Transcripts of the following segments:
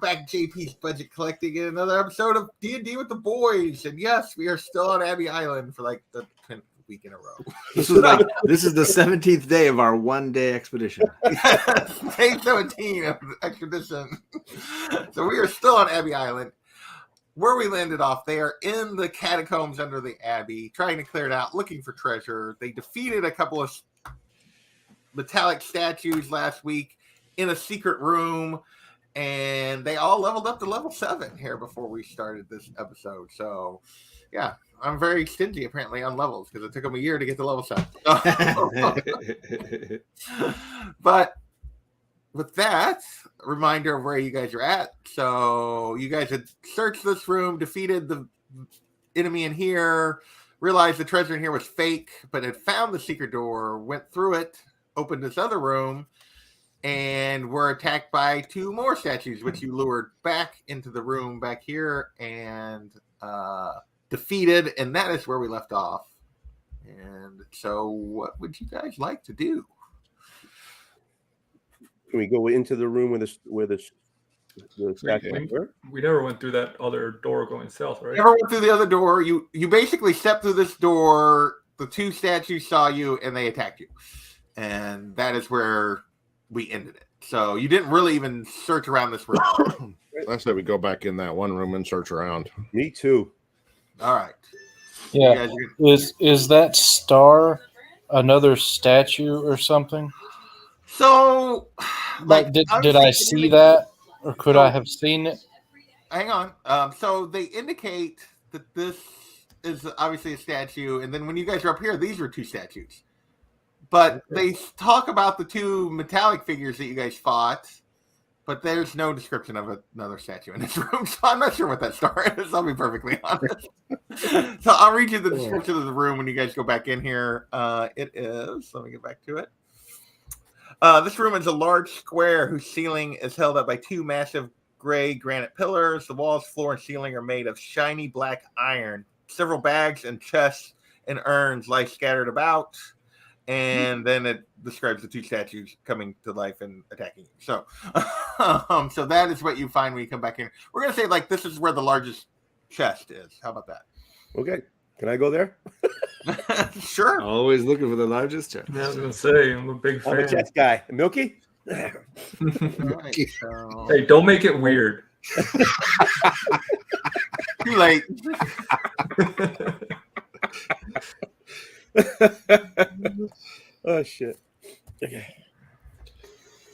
back, JP's Budget Collecting, in another episode of D&D with the Boys. And yes, we are still on Abbey Island for like the 10th week in a row. This is the 17th day of our one-day expedition. Day 17 of the expedition. So we are still on Abbey Island. Where we landed off, they are in the catacombs under the Abbey, trying to clear it out, looking for treasure. They defeated a couple of metallic statues last week in a secret room, and they all leveled up to level 7 here before we started this episode. So, yeah, I'm very stingy apparently on levels because it took them a year to get to level 7. But with that, reminder of where you guys are at. So you guys had searched this room, defeated the enemy in here, realized the treasure in here was fake, but had found the secret door, went through it, opened this other room, and were attacked by 2 more statues, which you lured back into the room back here and defeated. And that is where we left off. And so what would you guys like to do? Can we go into the room where the statue were? We never went through that other door going south, right? Never went through the other door. You basically stepped through this door. The 2 statues saw you and they attacked you. And that is where we ended it. So you didn't really even search around this room. I said we go back in that one room and search around. Me too. All right. Yeah. Is that star another statue or something? So, like, did I see that, or could I have seen it? Hang on. So they indicate that this is obviously a statue, and then when you guys are up here, these are 2 statues. But they talk about the 2 metallic figures that you guys fought, but there's no description of another statue in this room, so I'm not sure what that star is. I'll be perfectly honest. So I'll read you the description of the room when you guys go back in here. It is. Let me get back to it. This room is a large square whose ceiling is held up by 2 massive gray granite pillars. The walls, floor, and ceiling are made of shiny black iron. Several bags and chests and urns lie scattered about. And then it describes the 2 statues coming to life and attacking you. So, so that is what you find when you come back in. We're going to say, like, this is where the largest chest is. How about that? Okay. Can I go there? Sure. Always looking for the largest chest. Yeah, I was going to say, I'm a big fan. I'm a chest guy. Milky? Right, so... Hey, don't make it weird. Too late. Oh, shit. Okay.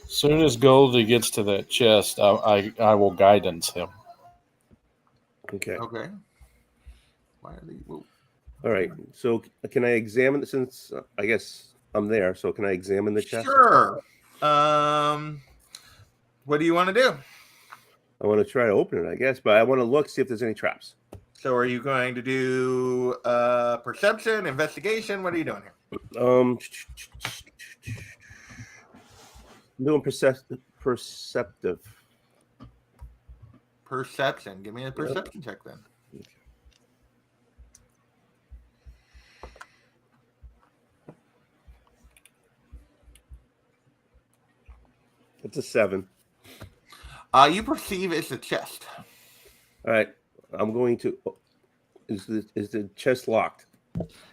As soon as Goldie gets to that chest, I will guidance him. Okay. Okay. Why are they... Whoa. All right. So can I examine, since I guess I'm there, so can I examine the chest? Sure. What do you want to do? I want to try to open it, I guess, but I want to look, see if there's any traps. So are you going to do perception, investigation? What are you doing here? I'm doing perceptive. Perception. Give me a perception check then. It's a 7. You perceive it's a chest. All right. I'm going to. Is the chest locked?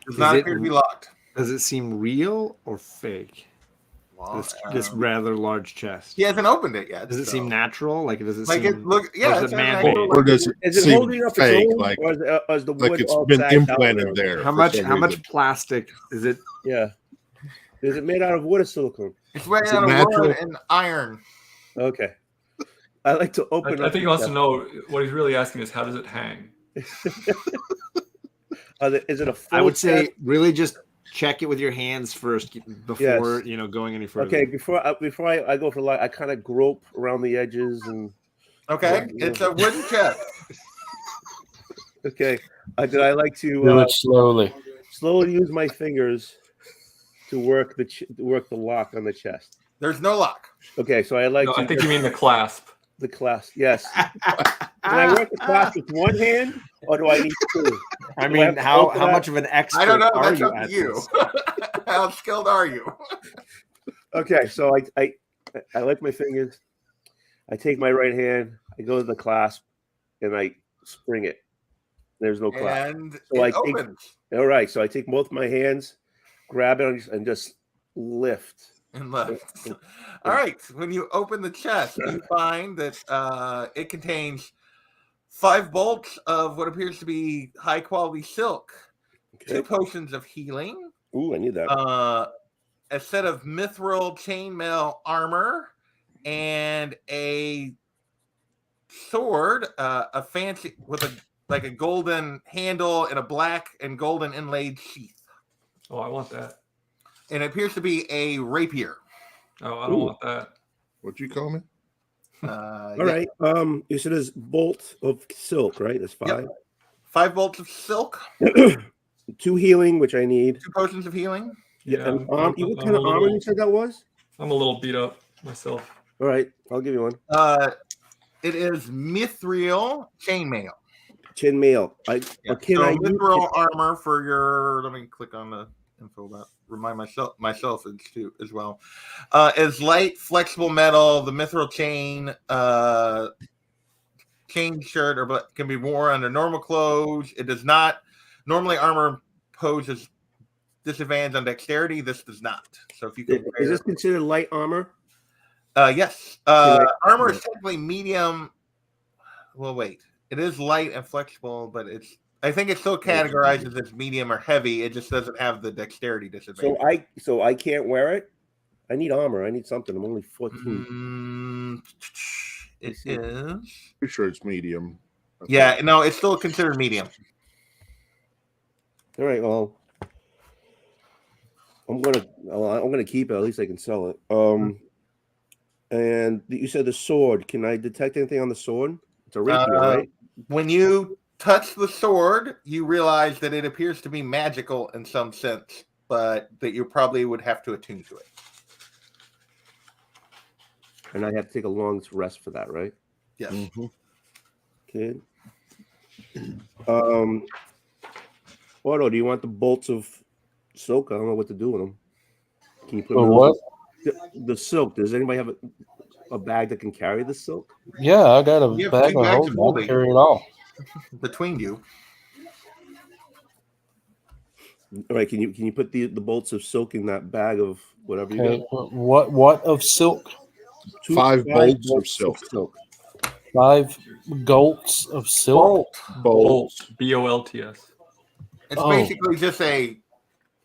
Does not appear to be locked. Does it seem real or fake? Well, This rather large chest. He hasn't opened it yet. Does it seem natural? Like, does it like seem it look? Yeah, it's it's man-made? Or does it Is it seem holding up fake? its own, Like, or is the wood like it's all been sagged out? implanted there. How for much? some How much reason. plastic is it? Yeah. Is it made out of wood or silicone? It's made Is it out of natural? wood and iron. Okay. I like to open I up. think he wants to know, what he's really asking is, how does it hang? Is it a full I would say chest? really just check it with your hands first before going any further. Okay, before I go for light, I kind of grope around the edges and. Okay, it's a wooden chest. Okay, I like Do to it slowly. slowly use my fingers to work the lock on the chest. There's no lock. Okay, so I like No, to I think you mean the clasp. the clasp. Yes. Can I work the clasp with one hand, or do I need 2? I Do mean, have to how open up? much of an expert I don't know. are That's you up at to you. this? How skilled are you? Okay, so I like my fingers. I take my right hand. I go to the clasp and I spring it. There's no clasp. And So it opens All right. So I take both my hands, grab it, and just lift. and left. All right. When you open the chest, you find that it contains 5 bolts of what appears to be high quality silk, 2 potions of healing. Ooh, I need that. A set of mithril chainmail armor, and a sword, a fancy with a golden handle and a black and golden inlaid sheath. Oh, I want that. And it appears to be a rapier. Oh, I don't want that. What'd you call me? All right. You said there's bolt of silk, right? There's 5. Yep. 5 bolts of silk. 2 healing, which I need. 2 potions of healing. Yeah. And I'm what a kind of armor little- you said that was? I'm a little beat up myself. All right. I'll give you one. It is mithril chainmail. Chainmail. Can So I mithril armor for your. Let me click on the info about. Remind myself as well. Is light, flexible metal. The mithril chain shirt or can be worn under normal clothes. It does not. Normally, armor poses disadvantage on dexterity. This does not. So if you can, is this considered light armor? yes. Armor is technically medium. Well, wait. It is light and flexible, but I think it still categorizes as medium or heavy. It just doesn't have the dexterity disadvantage. So I can't wear it. I need armor. I need something. I'm only 14. It is. Pretty sure it's medium. Yeah, no, it's still considered medium. All right. Well, I'm gonna keep it. At least I can sell it. And you said the sword. Can I detect anything on the sword? It's a rapier, right? When you touch the sword, you realize that it appears to be magical in some sense, but that you probably would have to attune to it. And I have to take a long rest for that, right? Yes. Mhm. Okay. Otto, do you want the bolts of silk? I don't know what to do with them. Can you put Or what? the silk? Does anybody have a bag that can carry the silk? Yeah, I got a You have bag 2 of bags holding. of I'll holding carry it all. between you. All right. Can you put the bolts of silk in that bag of whatever you Okay. got? What of silk? 5 bolts of silk. 5 bolts of silk. Bolt. Bolts. It's Oh. basically just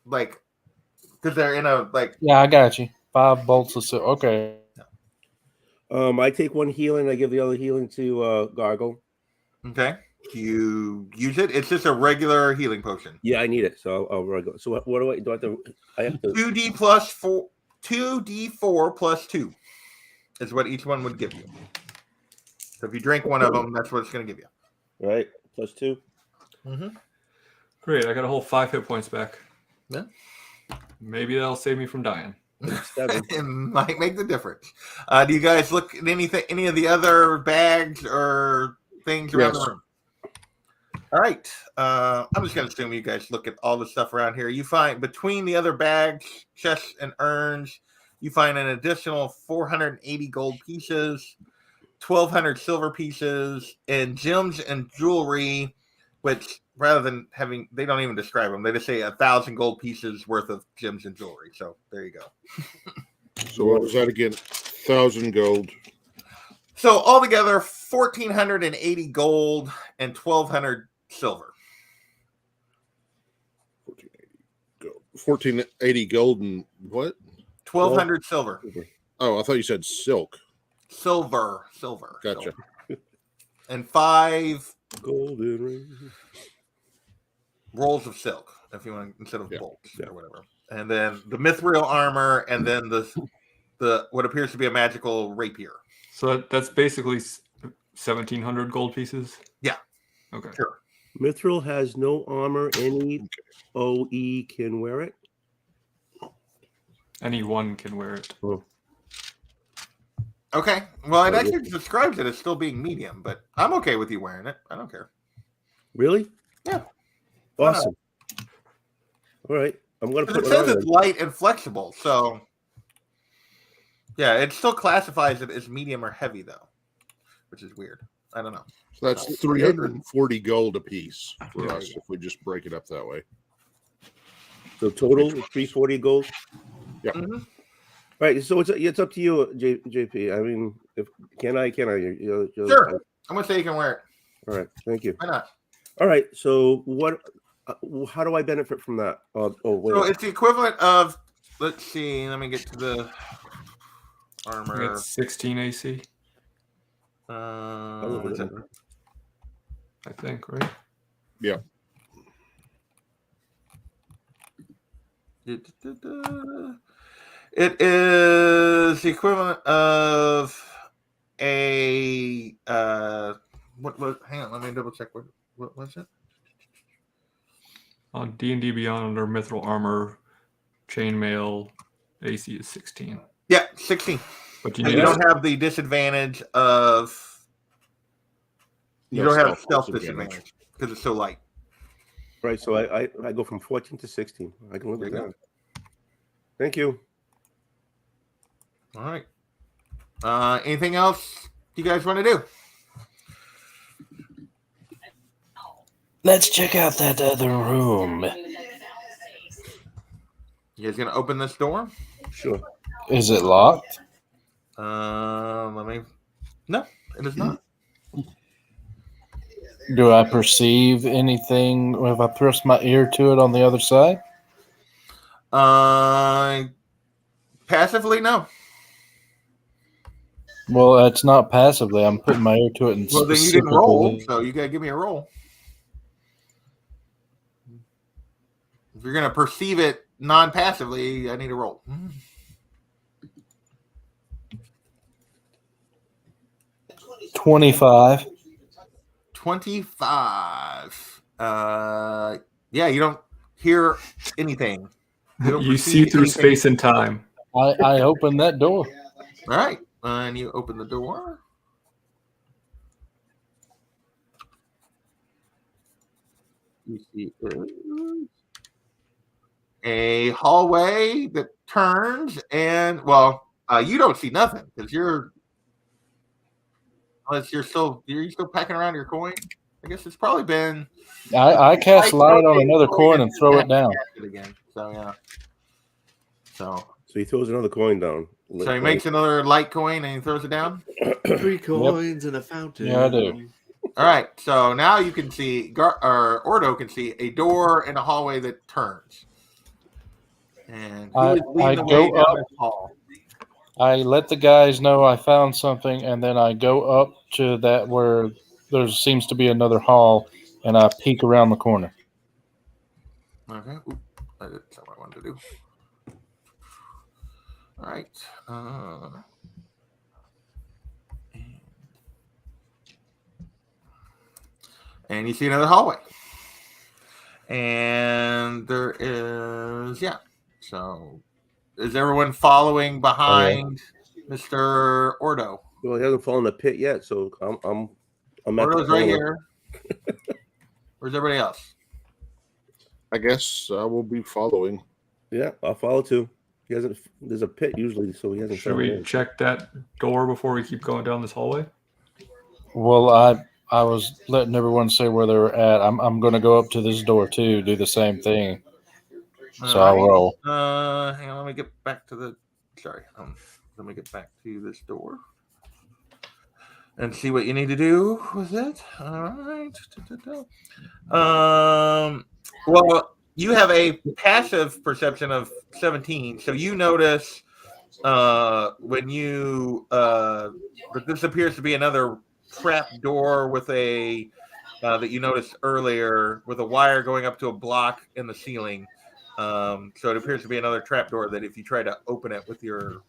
because they're in a Yeah, I got you. 5 bolts of silk. Okay. I take 1 healing. I give the other healing to Gargle. Okay. You use it. It's just a regular healing potion. Yeah, I need it. So I'll go. So what do I have to? I have to. 2d plus 4. 2d4 plus 2 is what each one would give you. So if you drink one of them, that's what it's going to give you. Right. Plus 2. Great, I got a whole 5 hit points back. Yeah. Maybe that'll save me from dying. 7. It might make the difference. Do you guys look at any of the other bags or things around the room? All right. I'm just going to assume you guys look at all the stuff around here. You find between the other bags, chests, and urns, you find an additional 480 gold pieces, 1,200 silver pieces, and gems and jewelry, which rather than they don't even describe them. They just say 1,000 gold pieces worth of gems and jewelry. So there you go. So what was that again? 1,000 gold. So altogether, 1,480 gold and 1,200 silver. 1,480 gold and what? 1,200 silver. Oh, I thought you said silk. Silver. Gotcha. And 5 Golden ring. rolls of silk, if you want, instead of bolts or whatever. And then the mithril armor, and then the what appears to be a magical rapier. So that's basically 1,700 gold pieces? Yeah. Okay. Sure. Mithril has no armor. Any OE can wear it. Anyone can wear it. Oh. Okay. Well, it actually describes it as still being medium, but I'm okay with you wearing it. I don't care. Really? Yeah. Awesome. All right. I'm going to It put it says on. it's light and flexible, so yeah, it still classifies it as medium or heavy, though. which is weird. I don't know. So that's 340 gold apiece for us if we just break it up that way. So total is 340 gold. Yeah. Mhm. Right. So it's up to you, JP. I mean, if can I? You're Sure. I'm gonna say you can wear it. All right. Thank you. Why not? All right. So what? How do I benefit from that? Wait. So it's the equivalent of. Let's see. Let me get to the armor. It's 16 AC, Is it- I think, right? Yeah. It is the equivalent of a what was? Hang on, let me double check. What was it? On D&D Beyond under Mithril Armor, Chainmail, AC is 16. Yeah, 16. But And you don't have the disadvantage of. You don't have stealth disadvantage because it's so light. Right. So I go from 14 to 16. I can live with that. Thank you. All right. Anything else you guys want to do? Let's check out that other room. You guys gonna open this door? Sure. Is it locked? Let me. No, it is not. Do I perceive anything if I press my ear to it on the other side? Passively, no. Well, it's not passively. I'm putting my ear to it and Well, then you didn't roll, so you gotta give me a roll. If you're gonna perceive it non-passively, I need a roll. 25. 25. Yeah, you don't hear anything. don't You perceive see through anything. space and time. I open that door. All right, and you open the door. You see a hallway that turns, and you don't see nothing because you're still packing around your coin. I guess it's probably been. I cast light on another coin and throw it down. Again. So yeah. So he throws another coin down. he makes another light coin and he throws it down. 3 coins and a fountain. Yeah, I do. All right. So now you can see, Ordo can see a door and a hallway that turns. And I go up. this hall? I let the guys know I found something, and then I go up to that where there seems to be another hall, and I peek around the corner. Okay. That's what I wanted to do. All right. And you see another hallway. And there is, So is everyone following behind Mr. Ordo? Well, he hasn't fallen in the pit yet, so I'm at Ordo's the right corner. here. Where's everybody else? I guess I will be following. Yeah, I'll follow too. He hasn't. There's a pit usually, so he hasn't. Should we in. check that door before we keep going down this hallway? Well, I was letting everyone say where they were at. I'm going to go up to this door too, do the same thing. So I'll roll. Hang on, let me get back to the. Sorry, let me get back to this door and see what you need to do with it. All right. Well, you have a passive perception of 17, so you notice when you that this appears to be another trap door with a that you noticed earlier with a wire going up to a block in the ceiling. So it appears to be another trap door that if you try to open it with your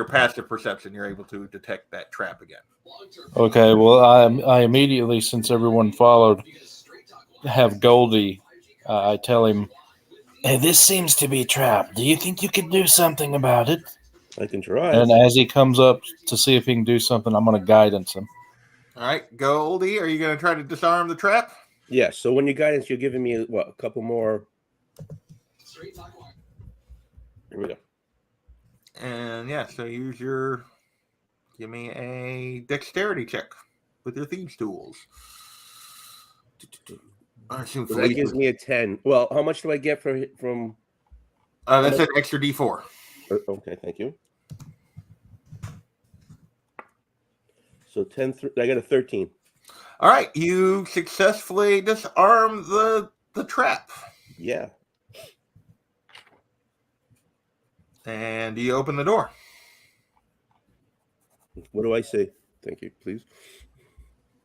passive perception, you're able to detect that trap again. Okay, well, I immediately, since everyone followed, have Goldie. I tell him, "Hey, this seems to be trapped. Do you think you could do something about it?" I can try. And as he comes up to see if he can do something, I'm going to guidance him. All right, Goldie, are you going to try to disarm the trap? Yeah. So when you guidance, you're giving me a couple more. Here we go. And so use Give me a dexterity check with your thieves tools. I assume So that gives me a 10. Well, how much do I get from? That's an extra D4. Okay, thank you. So 10. I got a 13. All right, you successfully disarm the trap, Yeah. and you open the door. What do I say? Thank you, please.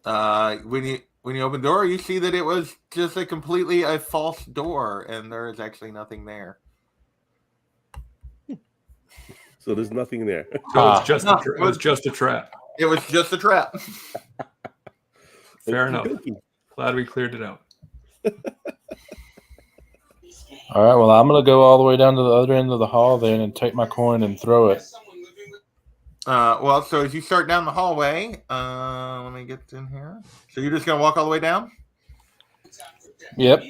When you open the door, you see that it was just a false door, and there is actually nothing there. So there's nothing there. So it's just No, it was just a trap. It was just a trap. Fair enough. Okey-dokey. Glad we cleared it out. All right. Well, I'm gonna go all the way down to the other end of the hall then, and take my coin and throw it. Well, so as you start down the hallway, let me get in here. So you're just gonna walk all the way down? Yep.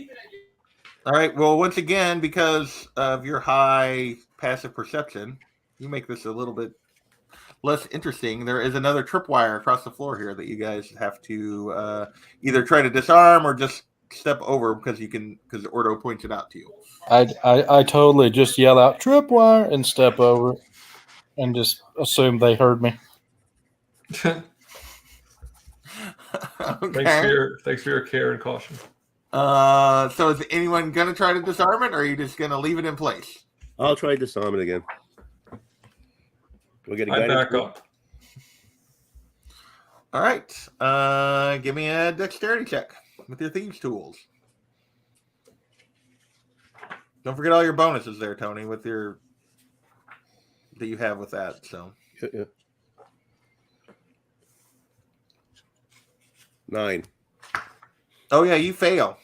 All right. Well, once again, because of your high passive perception, you make this a little bit less interesting. There is another tripwire across the floor here that you guys have to either try to disarm or just step over because Ordo points it out to you. I totally just yell out tripwire and step over, and just assume they heard me. Okay. Thanks for your care and caution. So is anyone gonna try to disarm it, or are you just gonna leave it in place? I'll try to disarm it again. We'll get a I guidance back point? up. All right. Give me a dexterity check with your thieves tools. Don't forget all your bonuses there, Tony, with your that you have with that. So Yeah. 9. oh yeah, you fail.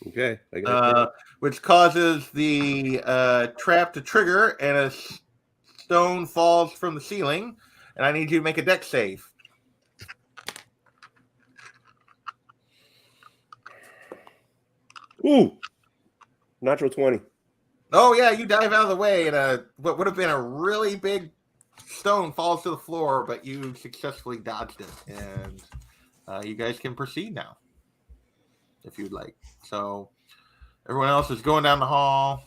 Okay. I got Which causes the trap to trigger, and a stone falls from the ceiling, and I need you to make a dex save. Ooh. Natural 20. Oh yeah, you dive out of the way, and what would have been a really big stone falls to the floor, but you successfully dodged it, and you guys can proceed now, if you'd like. So everyone else is going down the hall.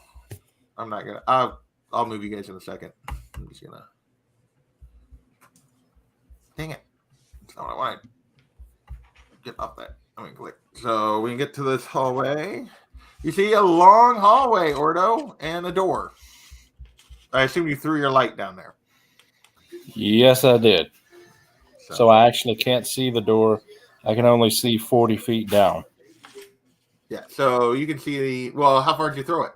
I'm not gonna. I'll move you guys in a second. I'm just gonna. Dang it! That's not what I wanted. Get off that. I'm gonna click. So we can get to this hallway. You see a long hallway, Ordo, and a door. I assume you threw your light down there. Yes, I did. So I actually can't see the door. I can only see 40 feet down. Yeah, so you can see well, how far did you throw it?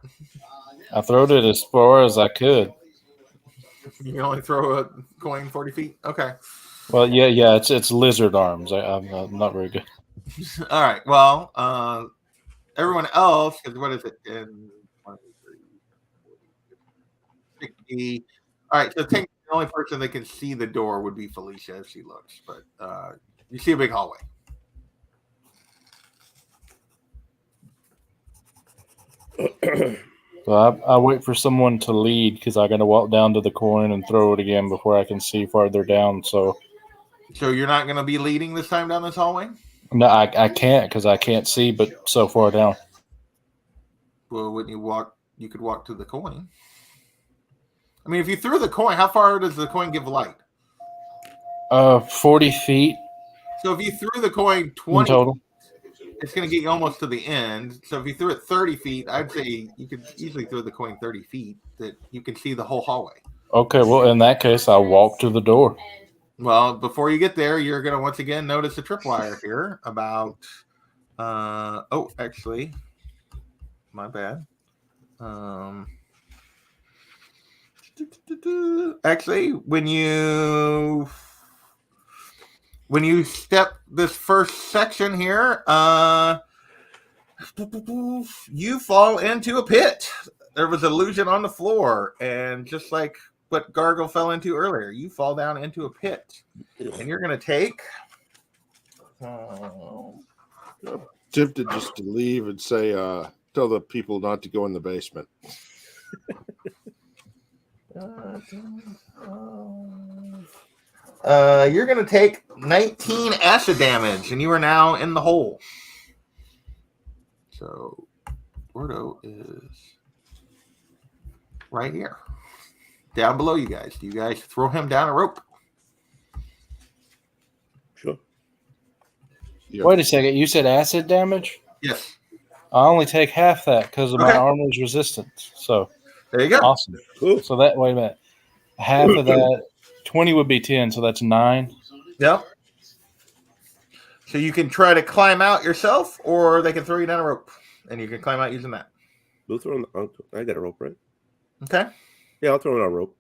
I throwed it as far as I could. You can only throw a coin 40 feet? Okay. Well, yeah, it's lizard arms. I'm not very good. All right. Well, everyone else, because what is it? In 1, 2, 3, 60. All right. So the only person that can see the door would be Felicia if she looks. But you see a big hallway. So I wait for someone to lead because I got to walk down to the coin and throw it again before I can see farther down. So you're not going to be leading this time down this hallway? no, I can't because I can't see but so far down. Well, wouldn't you walk? You could walk to the coin. I mean, if you threw the coin, how far does the coin give light? 40 feet. So if you threw the coin 20 in total. It's going to get you almost to the end. So if you threw it 30 feet, I'd say you could easily throw the coin 30 feet that you can see the whole hallway. Okay, well, in that case, I'll walk to the door. Well, before you get there, you're going to once again notice a tripwire here about, actually, my bad. Actually, when you step this first section here, you fall into a pit. There was illusion on the floor, and just like what Gargle fell into earlier, you fall down into a pit, and you're going to take. Tempted just to leave and say, tell the people not to go in the basement. You're going to take 19 acid damage, and you are now in the hole. So, Gordo is right here, down below you guys. Do you guys throw him down a rope? Sure. Yeah. Wait a second. You said acid damage? Yes. I only take half that because of my Okay. armor's resistance. So There you go. awesome. Cool. So that wait a minute. Half of that 20 would be 10, so that's 9. Yep. So you can try to climb out yourself, or they can throw you down a rope, and you can climb out using that. We'll throw on I got a rope, right? Okay. Yeah, I'll throw on a rope.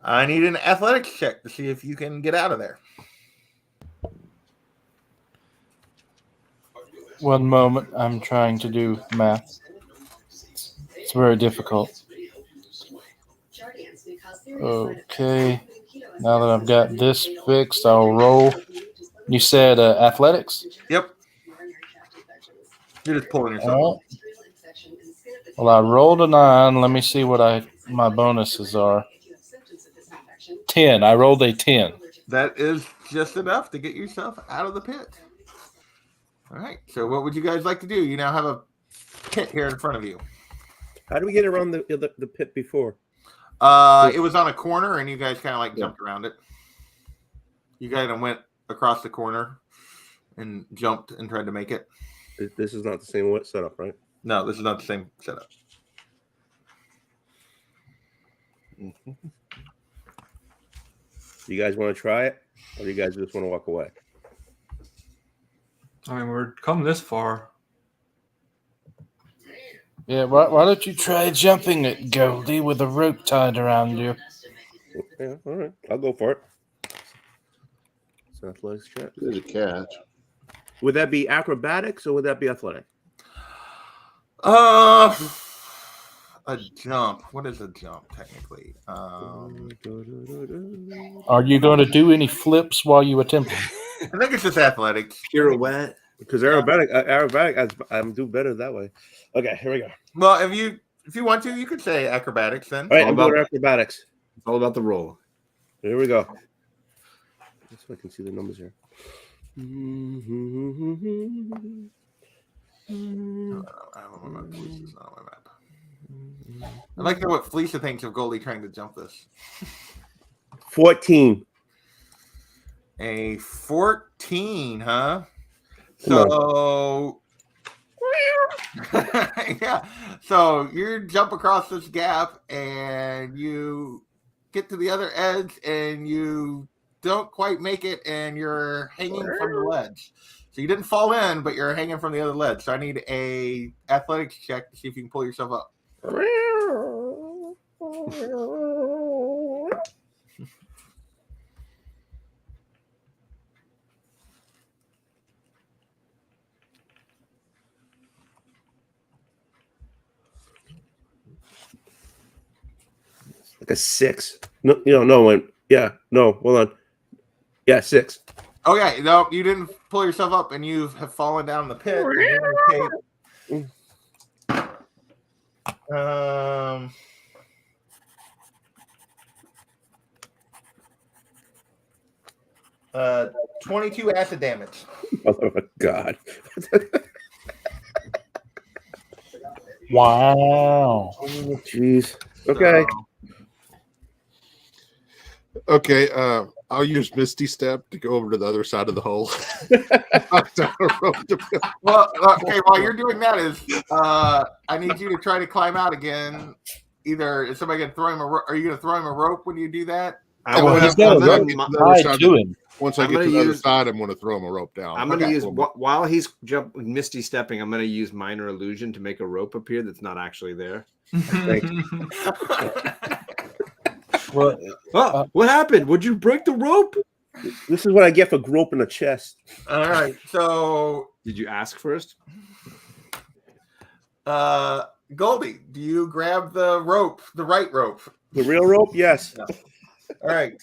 I need an athletics check to see if you can get out of there. One moment. I'm trying to do math. It's very difficult. Okay. Now that I've got this fixed, I'll roll. You said athletics? Yep. You're just pulling yourself All right. Well, I rolled a 9. Let me see what my bonuses are. 10. I rolled a 10. That is just enough to get yourself out of the pit. All right. So what would you guys like to do? You now have a pit here in front of you. How do we get around the pit before? It was on a corner, and you guys kind of like jumped around it. You guys went across the corner and jumped and tried to make it. This is not the same setup, right? No, this is not the same setup. Do you guys want to try it, or do you guys just want to walk away? I mean, we're come this far. Yeah, why don't you try jumping it, Goldie, with a rope tied around you? Yeah, all right. I'll go for it. It's an athletics check. There's a catch. Would that be acrobatics or would that be athletic? A jump. What is a jump technically? Are you going to do any flips while you attempt it? I think it's just athletics. Pirouette. Because aerobatic, I'm do better that way. Okay, here we go. Well, if you want to, you could say acrobatics then. All right, all I'm doing about- acrobatics. It's all about the roll. Here we go. Just so I can see the numbers here. I don't know what Felicia on my map. I'd like to know what Felicia thinks of Goldie trying to jump this. 14. A 14, huh? Come on. So yeah. So you jump across this gap and you get to the other edge and you don't quite make it and you're hanging from the ledge. So you didn't fall in, but you're hanging from the other ledge. So I need a athletics check to see if you can pull yourself up. Like a 6. No, yeah, no, hold on. Yeah, 6. Okay, no, you didn't pull yourself up and you have fallen down the pit. And you're gonna take, 22 acid damage. Oh my god. Wow. Oh, jeez. Okay. Okay, I'll use Misty Step to go over to the other side of the hole. Well, okay, while you're doing that is I need you to try to climb out again. Either is somebody gonna throw him are you gonna throw him a rope when you do that? He's got a rope tied to him. Once I I'm get to gonna the other use- side, I'm going to throw him a rope down. I'm going to Okay. use while he's misty stepping. I'm going to use minor illusion to make a rope appear that's not actually there. Well, Oh, what happened? Would you break the rope? This is what I get for groping a chest. All right. So Did you ask first? Goldie, do you grab the rope, the right rope? The real rope? Yes. All right.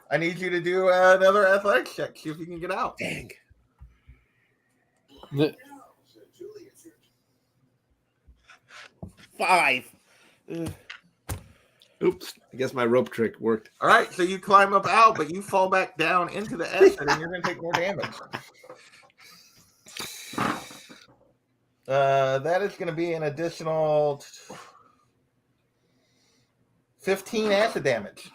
I need you to do another athletics check. See if you can get out. Dang. the, 5. Oops. I guess my rope trick worked. All right, so you climb up out, but you fall back down into the acid, and you're going to take more damage. That is going to be an additional 15 acid damage.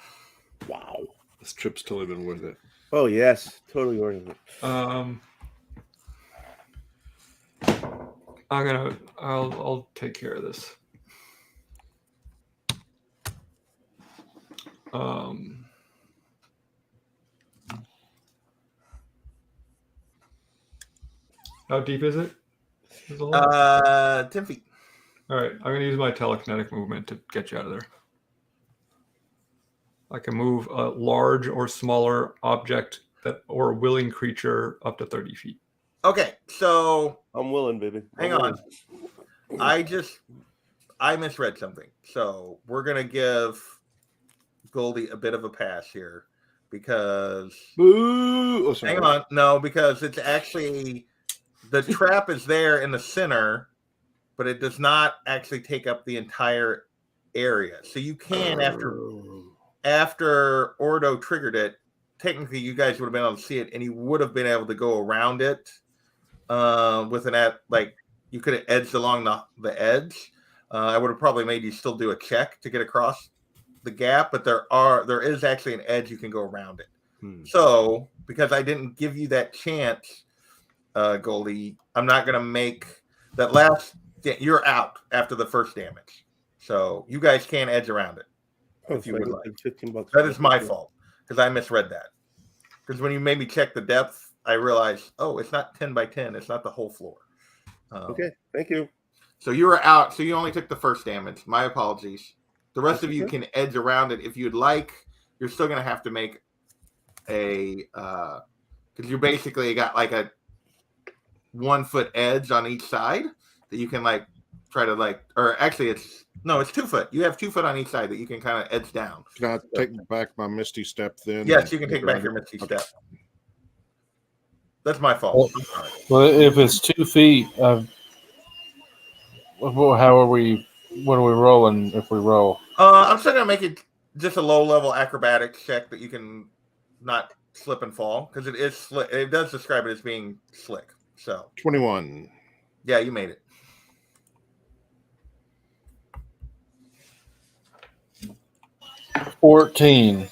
Wow. This trip's totally been worth it. Oh yes, totally worth it. I'll take care of this. How deep is it? 10 feet. All right, I'm going to use my telekinetic movement to get you out of there. I can move a large or smaller object or a willing creature up to 30 feet. Okay, so I'm willing, baby. hang on. I misread something. So we're going to give Goldie a bit of a pass here because Boo! Oh, sorry. hang on. No, because it's actually the trap is there in the center, but it does not actually take up the entire area. So you can after Ordo triggered it, technically you guys would have been able to see it, and you would have been able to go around it with like you could have edged along the edge. I would have probably made you still do a check to get across the gap, but there is actually an edge you can go around it. So because I didn't give you that chance, Goldie, I'm not going to make that last. You're out after the first damage, so you guys can edge around it. If you would like. $15. That is my fault because I misread that. Because when you made me check the depth, I realized, oh, it's not 10 by 10. It's not the whole floor. Okay, thank you. So you were out. So you only took the first damage. My apologies. The rest of you can edge around it if you'd like. You're still going to have to make a because you basically got like a 1 foot edge on each side that you can like try to like, or actually it's 2 foot. You have 2 foot on each side that you can kind of edge down. Can I take back my Misty Step then? Yes, you can take back your Misty Step. That's my fault. I'm sorry. Well, if it's 2 feet, how are we? What are we rolling if we roll? I'm still gonna make it just a low level acrobatics check that you can not slip and fall because it is slick. It does describe it as being slick. So 21. yeah, you made it. $14.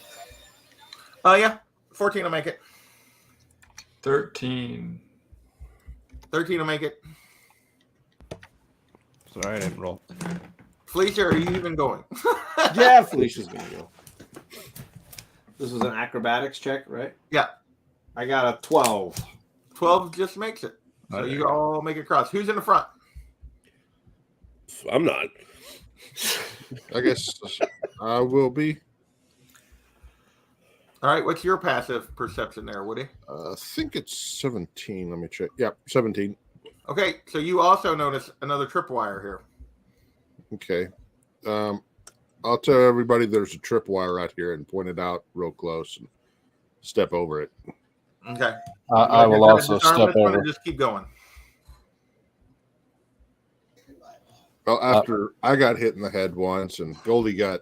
Yeah, 14 will make it. 13. 13 will make it. Sorry, I didn't roll. Felicia, are you even going? Yeah, Felicia's going to go. This was an acrobatics check, right? Yeah. I got a 12. 12 just makes it. So you all make it across. Who's in the front? I'm not. I guess I will be. All right. What's your passive perception there, Woody? I think it's 17. Let me check. Yep, 17. Okay. So you also notice another tripwire here. Okay. I'll tell everybody there's a tripwire out here and point it out real close and step over it. Okay. I will also step over. Just keep going. Well, after I got hit in the head once and Goldie got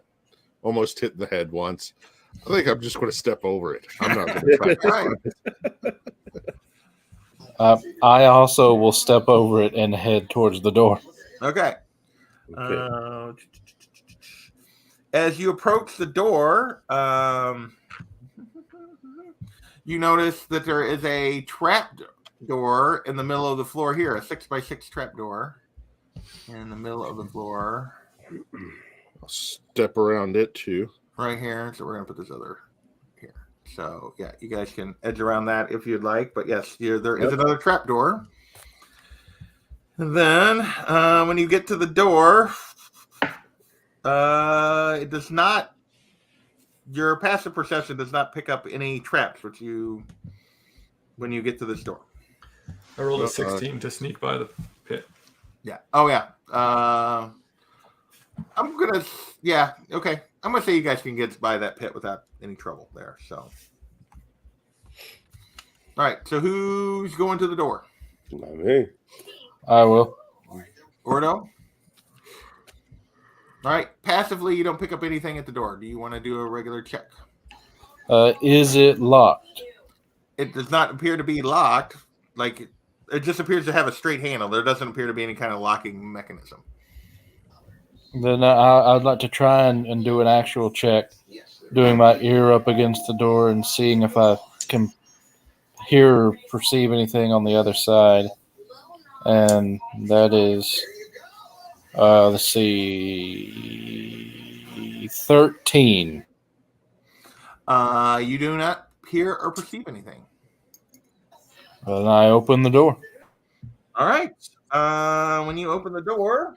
almost hit in the head once, I think I'm just going to step over it. I'm not going to try. Right. I also will step over it and head towards the door. Okay. As you approach the door, you notice that there is a trap door in the middle of the floor here, a 6x6 trap door in the middle of the floor. I'll step around it too. Right here. So we're going to put this other here. So, yeah, you guys can edge around that if you'd like. But, yes, there is another trap door. And then when you get to the door, it does not, your passive perception does not pick up any traps when you get to this door. I rolled a 16 to sneak by the pit. Yeah. Oh, yeah. Okay. I'm going to say you guys can get by that pit without any trouble there. So, all right. So who's going to the door? Not me. I will. Ordo? All All right. Passively, you don't pick up anything at the door. Do you want to do a regular check? Is it locked? It does not appear to be locked. Like it just appears to have a straight handle. There doesn't appear to be any kind of locking mechanism. Then I'd like to try and do an actual check, doing my ear up against the door and seeing if I can hear or perceive anything on the other side. And that is, let's see, 13. You do not hear or perceive anything. And I open the door. All right. When you open the door,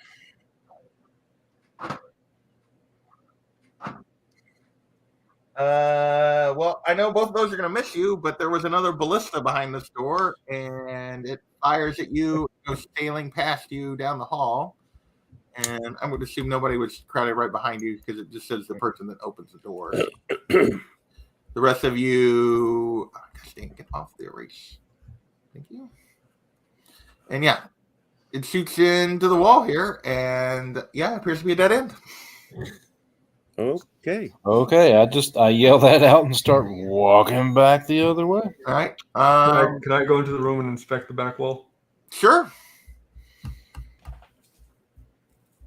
well, I know both of those are going to miss you, but there was another ballista behind this door, and it fires at you, goes sailing past you down the hall. And I'm going to assume nobody was crowded right behind you because it just says the person that opens the door. The rest of you, gosh dang, get off the erase. Thank you. And yeah, it shoots into the wall here, and yeah, it appears to be a dead end. Okay. Okay, I yell that out and start walking back the other way. All right. Can I go into the room and inspect the back wall? Sure.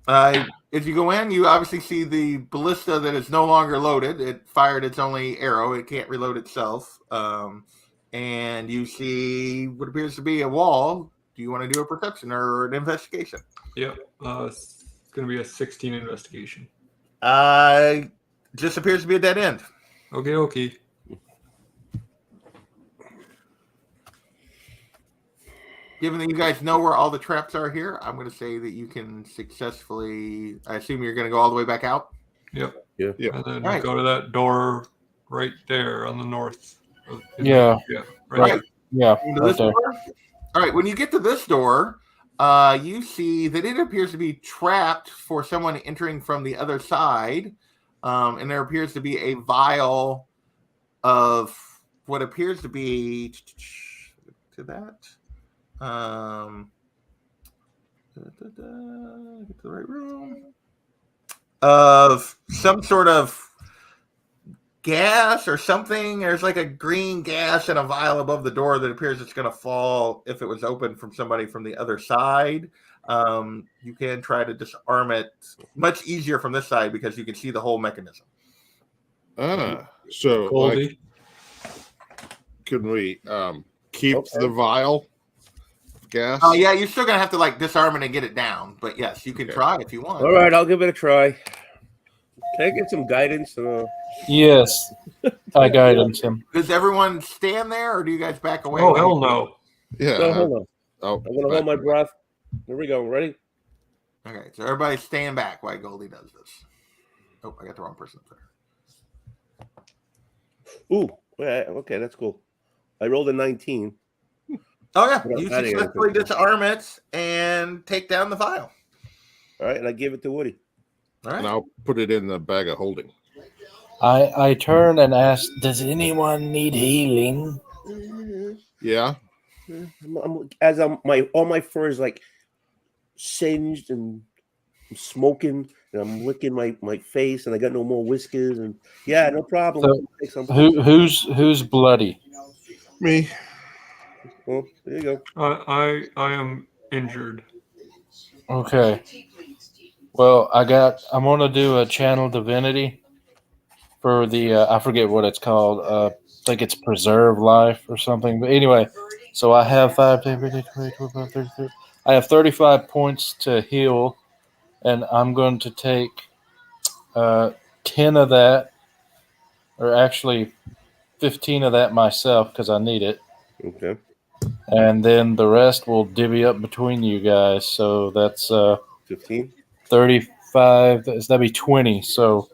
As you go in, you obviously see the ballista that is no longer loaded. It fired its only arrow. It can't reload itself. And you see what appears to be a wall. Do you want to do a perception or an investigation? Yep. It's going to be a 16 investigation. Just appears to be a dead end. Okay. Given that you guys know where all the traps are here, I'm going to say that you can successfully. I assume you're going to go all the way back out. Yep. Yeah. And then Right. go to that door right there on the north. Yeah. Right. Yeah, Into right this there. door? All right. When you get to this door, you see that it appears to be trapped for someone entering from the other side, and there appears to be a vial of what appears to be to that. Get to the right room. Of some sort of gas or something. There's like a green gas in a vial above the door that appears it's going to fall if it was open from somebody from the other side. You can try to disarm it much easier from this side because you can see the whole mechanism. So Goldie. can we keep Okay. the vial of gas? Oh yeah, you're still gonna have to like disarm it and get it down, but yes, you can Okay. try if you want. All right, I'll give it a try. Can I get some guidance? Yes, I guidance him. Does everyone stand there, or do you guys back away? Oh, hell no. Yeah. No, hold on. Oh, I'm gonna hold my breath. Here we go. Ready? Okay, so everybody stand back while Goldie does this. Oh, I got the wrong person up there. Ooh. Yeah, okay, that's cool. I rolled a 19. Oh yeah, Without you adding successfully anything. disarm it and take down the vial. All right, and I give it to Woody. All right. and I'll put it in the bag of holding. I turn and ask, does anyone need healing? Yeah. All my fur is like singed and I'm smoking and I'm licking my face and I got no more whiskers and yeah, no problem. So, Take some- Who's bloody? Me. Well, there you go. I am injured. Okay. Well, I'm gonna do a channel divinity for the I forget what it's called. I think it's preserve life or something. But anyway, so I have 5, 10, 15, 20, 25, 30, 30. I have 35 points to heal, and I'm going to take 10 of that, or actually 15 of that myself because I need it. Okay. And then the rest will divvy up between you guys. So that's 15. 35. That'd be 20. So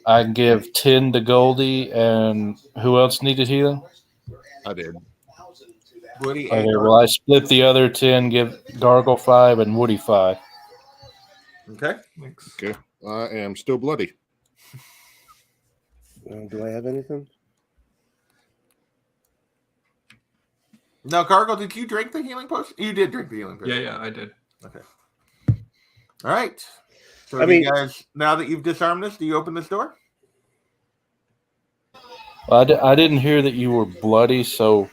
I can give 10 to Goldie. And who else needed healing? I did. Woody Okay, and well, I split the other 10, give Gargle 5 and Woody 5. okay. Thanks. Okay. I am still bloody. Do I have anything? Now, Gargle, did you drink the healing potion? You did drink the healing potion. Yeah, I did. Okay. All right. So I do you mean- guys, now that you've disarmed this, do you open this door? Well, I didn't hear that you were bloody, so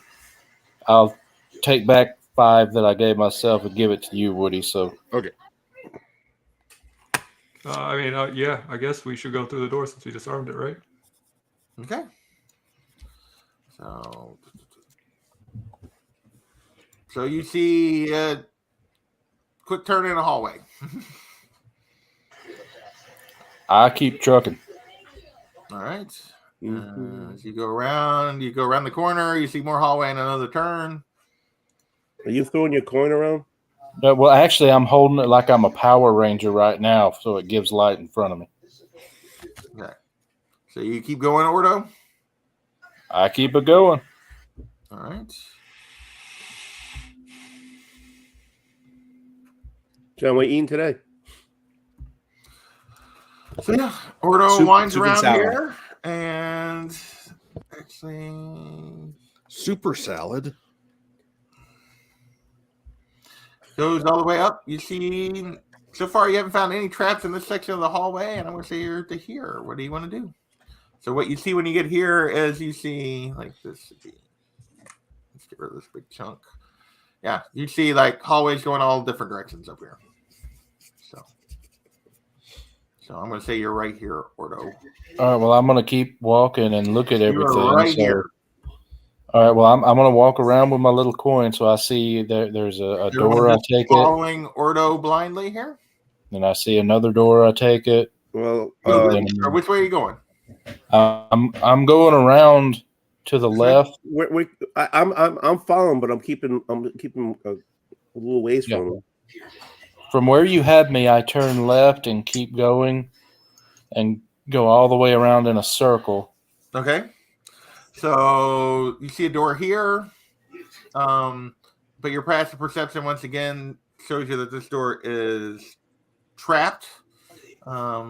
I'll take back 5 that I gave myself and give it to you, Woody. So Yeah, I guess we should go through the door since we disarmed it, right? Okay. So you see a quick turn in a hallway. I keep trucking. All right. Mhm. As you go around the corner, you see more hallway and another turn. Are you throwing your coin around? No, well, actually, I'm holding it like I'm a Power Ranger right now, so it gives light in front of me. Okay. So you keep going, Ordo? I keep it going. All right. John, what you eating today? So yeah, Ordo Soup winds and around salad. here and actually Super salad. goes all the way up. You see, so far you haven't found any traps in this section of the hallway, and I'm going to say you're to here. What do you want to do? So what you see when you get here is you see like this. Let's get rid of this big chunk. Yeah, you see like hallways going all different directions up here. So I'm going to say you're right here, Ordo. All right. Well, I'm gonna keep walking and look at You everything. are right so- here. All right. Well, I'm gonna walk around with my little coin, so I see there's a Everyone door. I just take it, following Ordo blindly here. and I see another door. I take it. Well, Or which way are you going? I'm going around to the left. I'm following, but I'm keeping a little ways Yeah. from him. From where you had me, I turn left and keep going, and go all the way around in a circle. Okay. So you see a door here, but your passive perception once again shows you that this door is trapped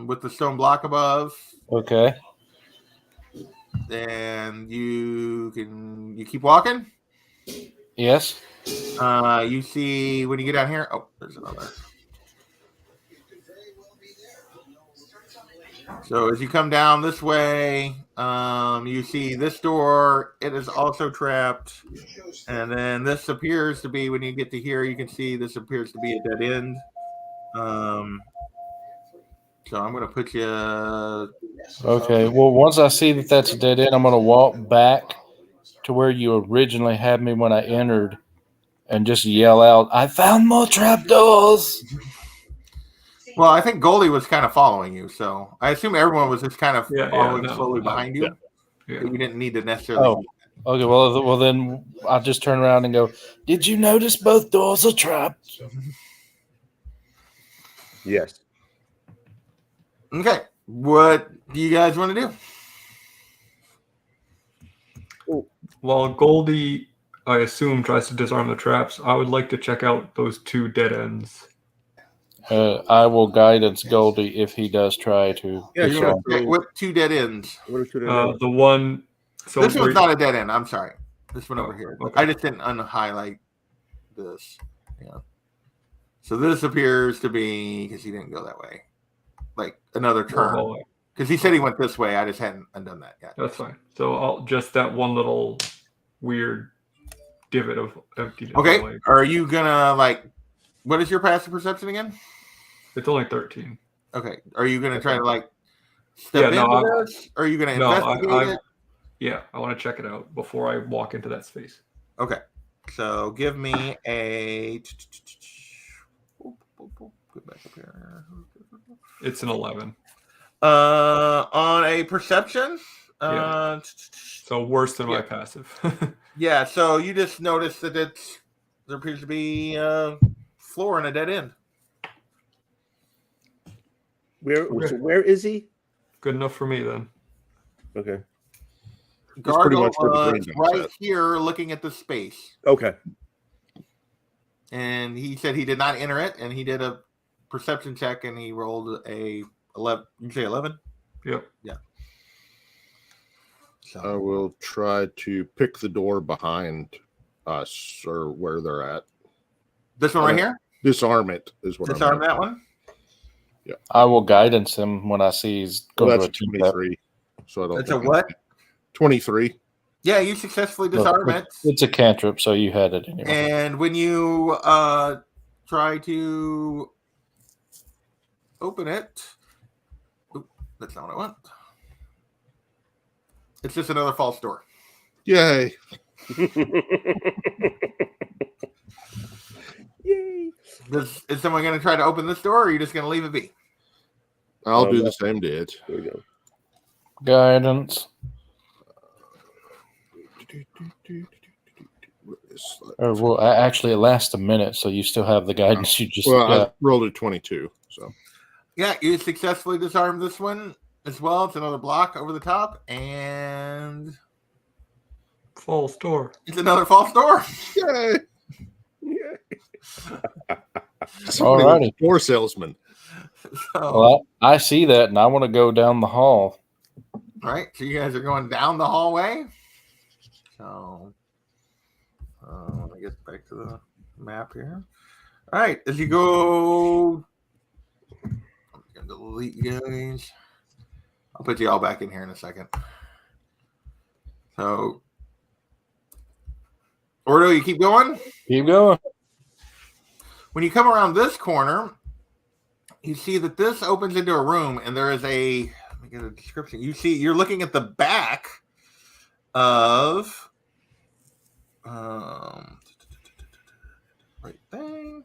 with the stone block above, Okay. and you keep walking. Yes. You see when you get down here. Oh, there's another. So as you come down this way, you see this door. It is also trapped. And then this appears to be, when you get to here, you can see this appears to be a dead end. So I'm going to put you... Okay. Well, once I see that that's a dead end, I'm going to walk back to where you originally had me when I entered, and just yell out, "I found more trapdoors!" Well, I think Goldie was kind of following you, so I assume everyone was just kind of Yeah, following no, slowly no, behind you. Yeah. We didn't need to necessarily... Oh. Okay. Well, then I just turn around and go, "Did you notice both doors are trapped?" Yes. Okay. What do you guys want to do? While Goldie, I assume, tries to disarm the traps, I would like to check out those 2 dead ends. I will guidance Goldie if he does try to. Yeah, You're sure. gonna check what 2 dead ends? What are two The one. So This one's where- not a dead end. I'm sorry. This one Oh, over here. okay. I just didn't unhighlight this. Yeah. So this appears to be, because he didn't go that way, like another turn. hallway. Because he said he went this way. I just hadn't undone that yet. That's fine. So I'll just that one little weird divot of empty. Okay. hallway. Are you gonna what is your passive perception again? It's only 13. Okay. Are you gonna try to step Yeah, no, into this? Or are you gonna No, investigate it? Yeah, I want to check it out before I walk into that space. Okay. So give me a. Go back up here. It's an 11. On a perception. Yeah. So worse than my Yeah. passive. Yeah. So you just notice that there appears to be a floor and a dead end. So where is he? Good enough for me then. Okay. pretty Gargle much where the was brain dump right is. here looking at the space, Okay. and he said he did not enter it, and he did a perception check, and he rolled a 11. You say 11? Yep. So I will try to pick the door behind us or where they're at. this one right here. Disarm it is what Disarm I'm that one. I will guidance him when I see he's Well, going that's to a attack. 23. So I don't. That's a think what? 23. Yeah, you successfully Well, disarm it. It's a cantrip, so you had it anyway. And when you try to open it, oop, that's not what I want. It's just another false door. Yay! Yay! Is someone going to try to open this door, or are you just going to leave it be? I'll do the same did. There we go. Guidance. Or well, actually, it lasts a minute, so you still have the guidance you just Well, I got. rolled a 22. So Yeah, you successfully disarmed this one as well. It's another block over the top, and False door. it's another false door. yay! Yeah. Somebody was Alrighty. a door salesman. So, Well, I see that, and I want to go down the hall. all right, so you guys are going down the hallway. So, let me get back to the map here. All right, as you go, I'm going to delete you guys. I'll put you all back in here in a second. So, Ordo, you keep going. Keep going. When you come around this corner, you see that this opens into a room, and there is a. Let me get a description. You're looking at the back of. Right thing.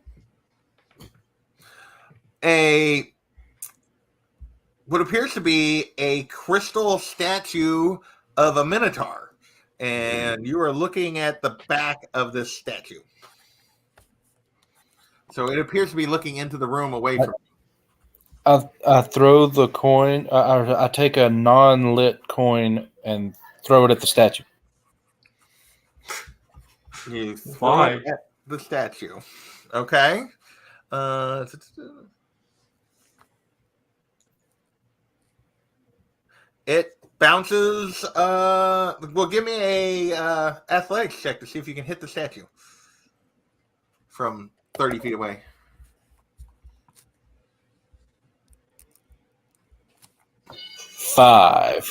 What appears to be a crystal statue of a minotaur, and you are looking at the back of this statue. So it appears to be looking into the room away from. I throw the coin. I take a non-lit coin and throw it at the statue. You throw Why? it at the statue. Okay. It bounces. Well, give me a athletics check to see if you can hit the statue from 30 feet away. Five.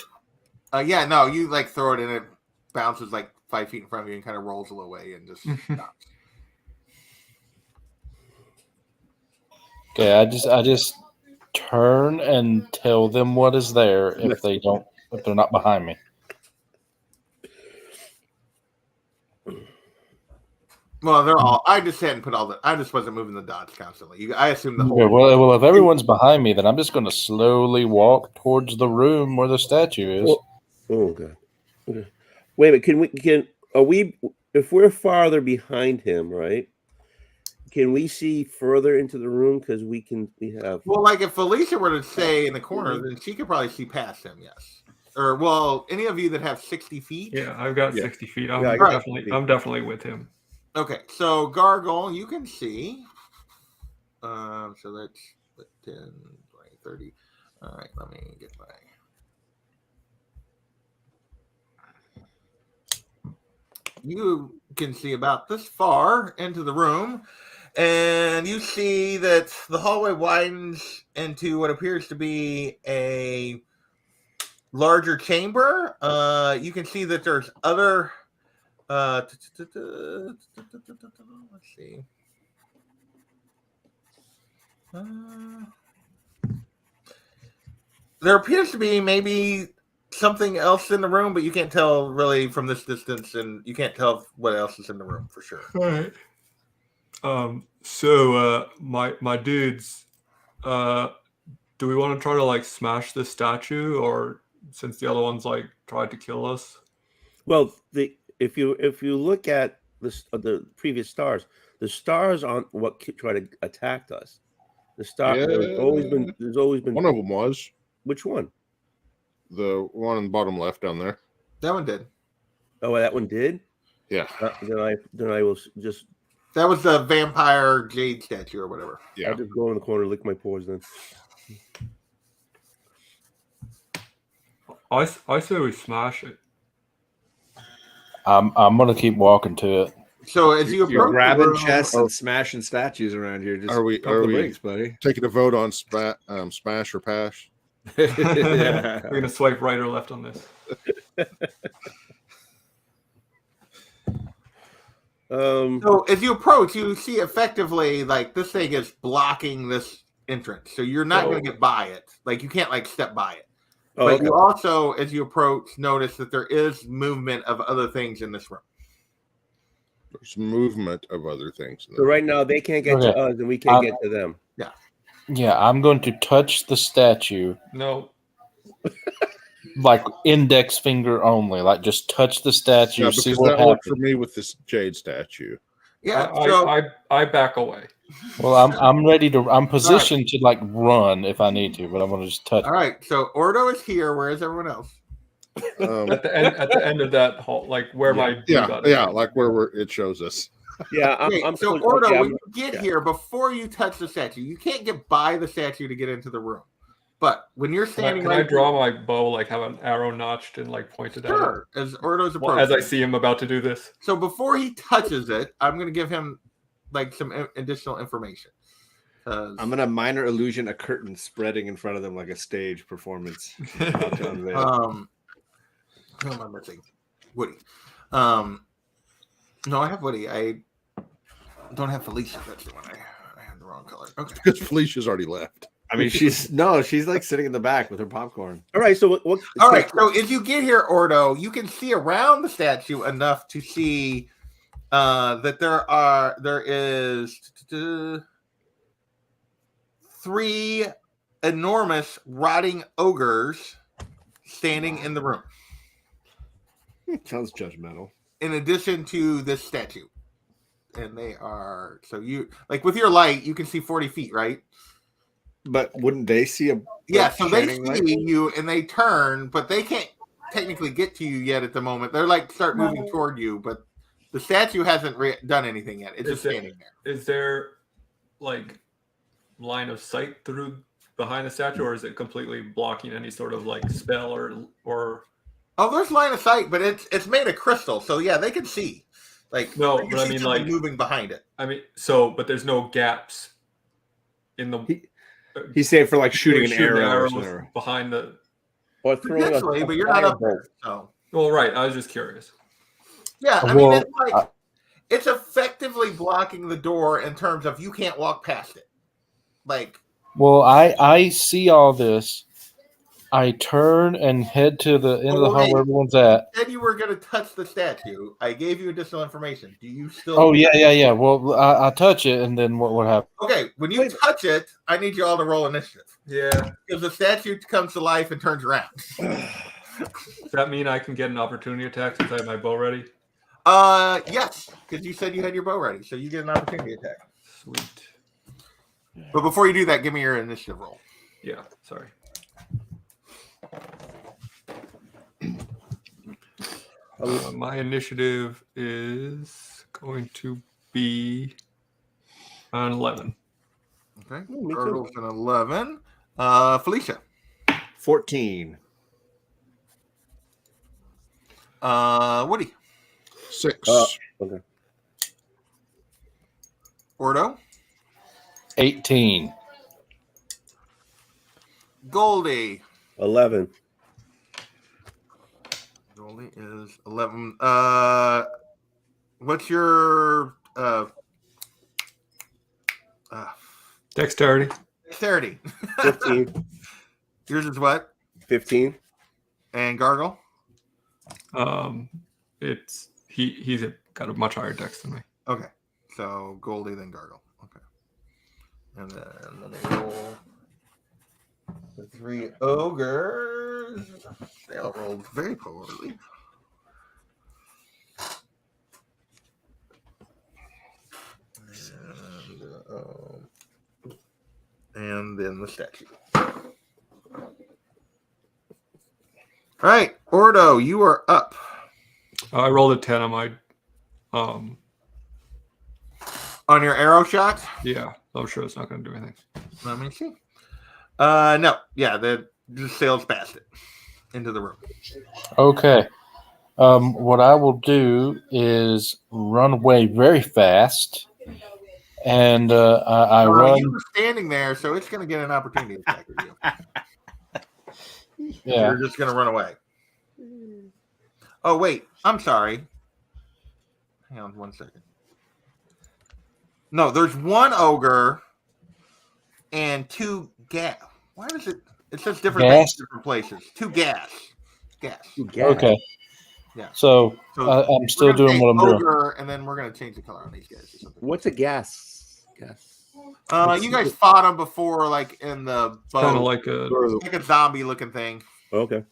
Yeah, no, you like throw it and it bounces like 5 feet in front of you and kind of rolls a little way and just stops. Okay, I just turn and tell them what is there if they're not behind me. Well, they're all. I just hadn't put all the. I just wasn't moving the dots constantly. I assumed the whole. Okay, well, if everyone's behind me, then I'm just going to slowly walk towards the room where the statue is. Oh god. Okay. Wait a minute. If we're farther behind him, right? Can we see further into the room? Because we have. Well, like if Felicia were to stay in the corner, then she could probably see past him. Yes. Or well, any of you that have 60 feet. Yeah, I've got Yeah. 60 feet. Yeah, I got I'm definitely with him. Okay, so Gargle, you can see. So that's 10, 20, 30. All right, let me get my. You can see about this far into the room, and you see that the hallway widens into what appears to be a larger chamber. You can see that there's other. Let's see. There appears to be maybe something else in the room, but you can't tell really from this distance, and you can't tell what else is in the room for sure. All right. So my dudes, do we want to try to like smash this statue, or since the other ones like tried to kill us? Well, if you look at the previous stars, the stars aren't what try to attack us. The star there's always been One of them was which one? the one on the bottom left down there. That one did. Oh, that one did. Yeah. Then I will just. That was the vampire jade statue or whatever. Yeah. I'll just go in the corner, lick my paws. Then. I say we smash it. I'm gonna keep walking to it. So as you You're approach grabbing the room, chests and smashing statues around here. Just Are we- pump are the we- brakes, buddy? Taking a vote on smash or pass. We're gonna swipe right or left on this. So as you approach, you see effectively like this thing is blocking this entrance, so you're not going to get by it. Like you can't like step by it. Oh, But okay. you also, as you approach, notice that there is movement of other things in this room. There's movement of other things. So right now they can't get to Okay. us, and we can't get to them. Yeah, I'm going to touch the statue, No. like index finger only. Like just touch the statue, Yeah, see because what that worked for happens. me with this jade statue. Yeah. I, So I back away. Well, I'm ready to. I'm positioned to like run if I need to, but I'm gonna just touch. all right. So Ordo is here. Where is everyone else? At the end of that hall, like where my Yeah, blue dot is. yeah, like where it shows us. Yeah, Okay, I'm so still- Ordo, okay, when you get here, before you touch the statue, you can't get by the statue to get into the room. But when you're standing Can I right draw my bow, like have an arrow notched and like pointed at it? sure, as Ordo's Well, approaching. as I see him about to do this. So before he touches it, I'm going to give him like some additional information. 'Cause- I'm gonna minor illusion a curtain spreading in front of them like a stage performance. About to unveil. who am I missing? Woody. No, I have Woody. I don't have Felicia. That's the one I had the wrong color. Okay. Because Felicia's already left. I mean, she's like sitting in the back with her popcorn. All right, so what All right. So as you get here, Ordo, you can see around the statue enough to see that there is 3 enormous rotting ogres standing in the room. Sounds judgmental. In addition to this statue, and they are so you like with your light, you can see 40 feet, right? But wouldn't they see a Yeah. So they shining see light? you and they turn, but they can't technically get to you yet at the moment. They're like start moving toward you, but the statue hasn't done anything yet. It's just standing there. Is there like line of sight through behind the statue, or is it completely blocking any sort of like spell or? Oh, there's line of sight, but it's made of crystal, so yeah, they can see. Like No, they can but I see mean, something like- moving behind it. I mean, so but there's no gaps in the. He's saying for like shooting an shooting arrow or arrows something. behind the. or throwing Potentially, but you're not up there. So Well, right. I was just curious. yeah, I Well, mean, it's like it's effectively blocking the door in terms of you can't walk past it. Like, Well, I see all this. I turn and head to the end of the hall Okay. where everyone's at. said you were going to touch the statue. I gave you additional information. Do you still? Oh yeah. Well, I touch it, and then what happens? Okay, when you touch it, I need you all to roll initiative Yeah. because the statue comes to life and turns around. Does that mean I can get an opportunity attack since I have my bow ready? Yes, because you said you had your bow ready, so you get an opportunity attack. Sweet. But before you do that, give me your initiative roll. Yeah. Sorry. My initiative is going to be an 11. Okay, Ooh, me too. Turtle's an 11. Felicia. 14. Woody. 6. Okay. Ordo. 18. Goldie. 11. Goldie is 11. What's your Dexterity. dexterity? 15. Yours is what? 15. And Gargle? It's he's got a much higher dex than me. Okay. So Goldie, then Gargle. Okay. And then let me roll the 3 ogres. They all rolled very poorly. And then the statue. All right, Ordo, you are up. I rolled a 10 on my On your arrow shot? yeah, I'm sure it's not going to do anything. Let me see. No, yeah, the just sails past it into the room. Okay. What I will do is run away very fast, and I run. You were standing there, so it's going to get an opportunity attack with you. Yeah. You're just going to run away. Oh, wait. I'm sorry. Hang on 1 second. No, there's one ogre and 2 gas. Why does it? It says different Gas? things in different places. 2 gas. Okay. Yeah. So So I'm we're still gonna doing say what I'm doing. ogre, and then we're going to change the color on these guys or something. What's a gas? You guys fought them before, like in the boat. Kind of like a Or the- Like a zombie looking thing, Okay.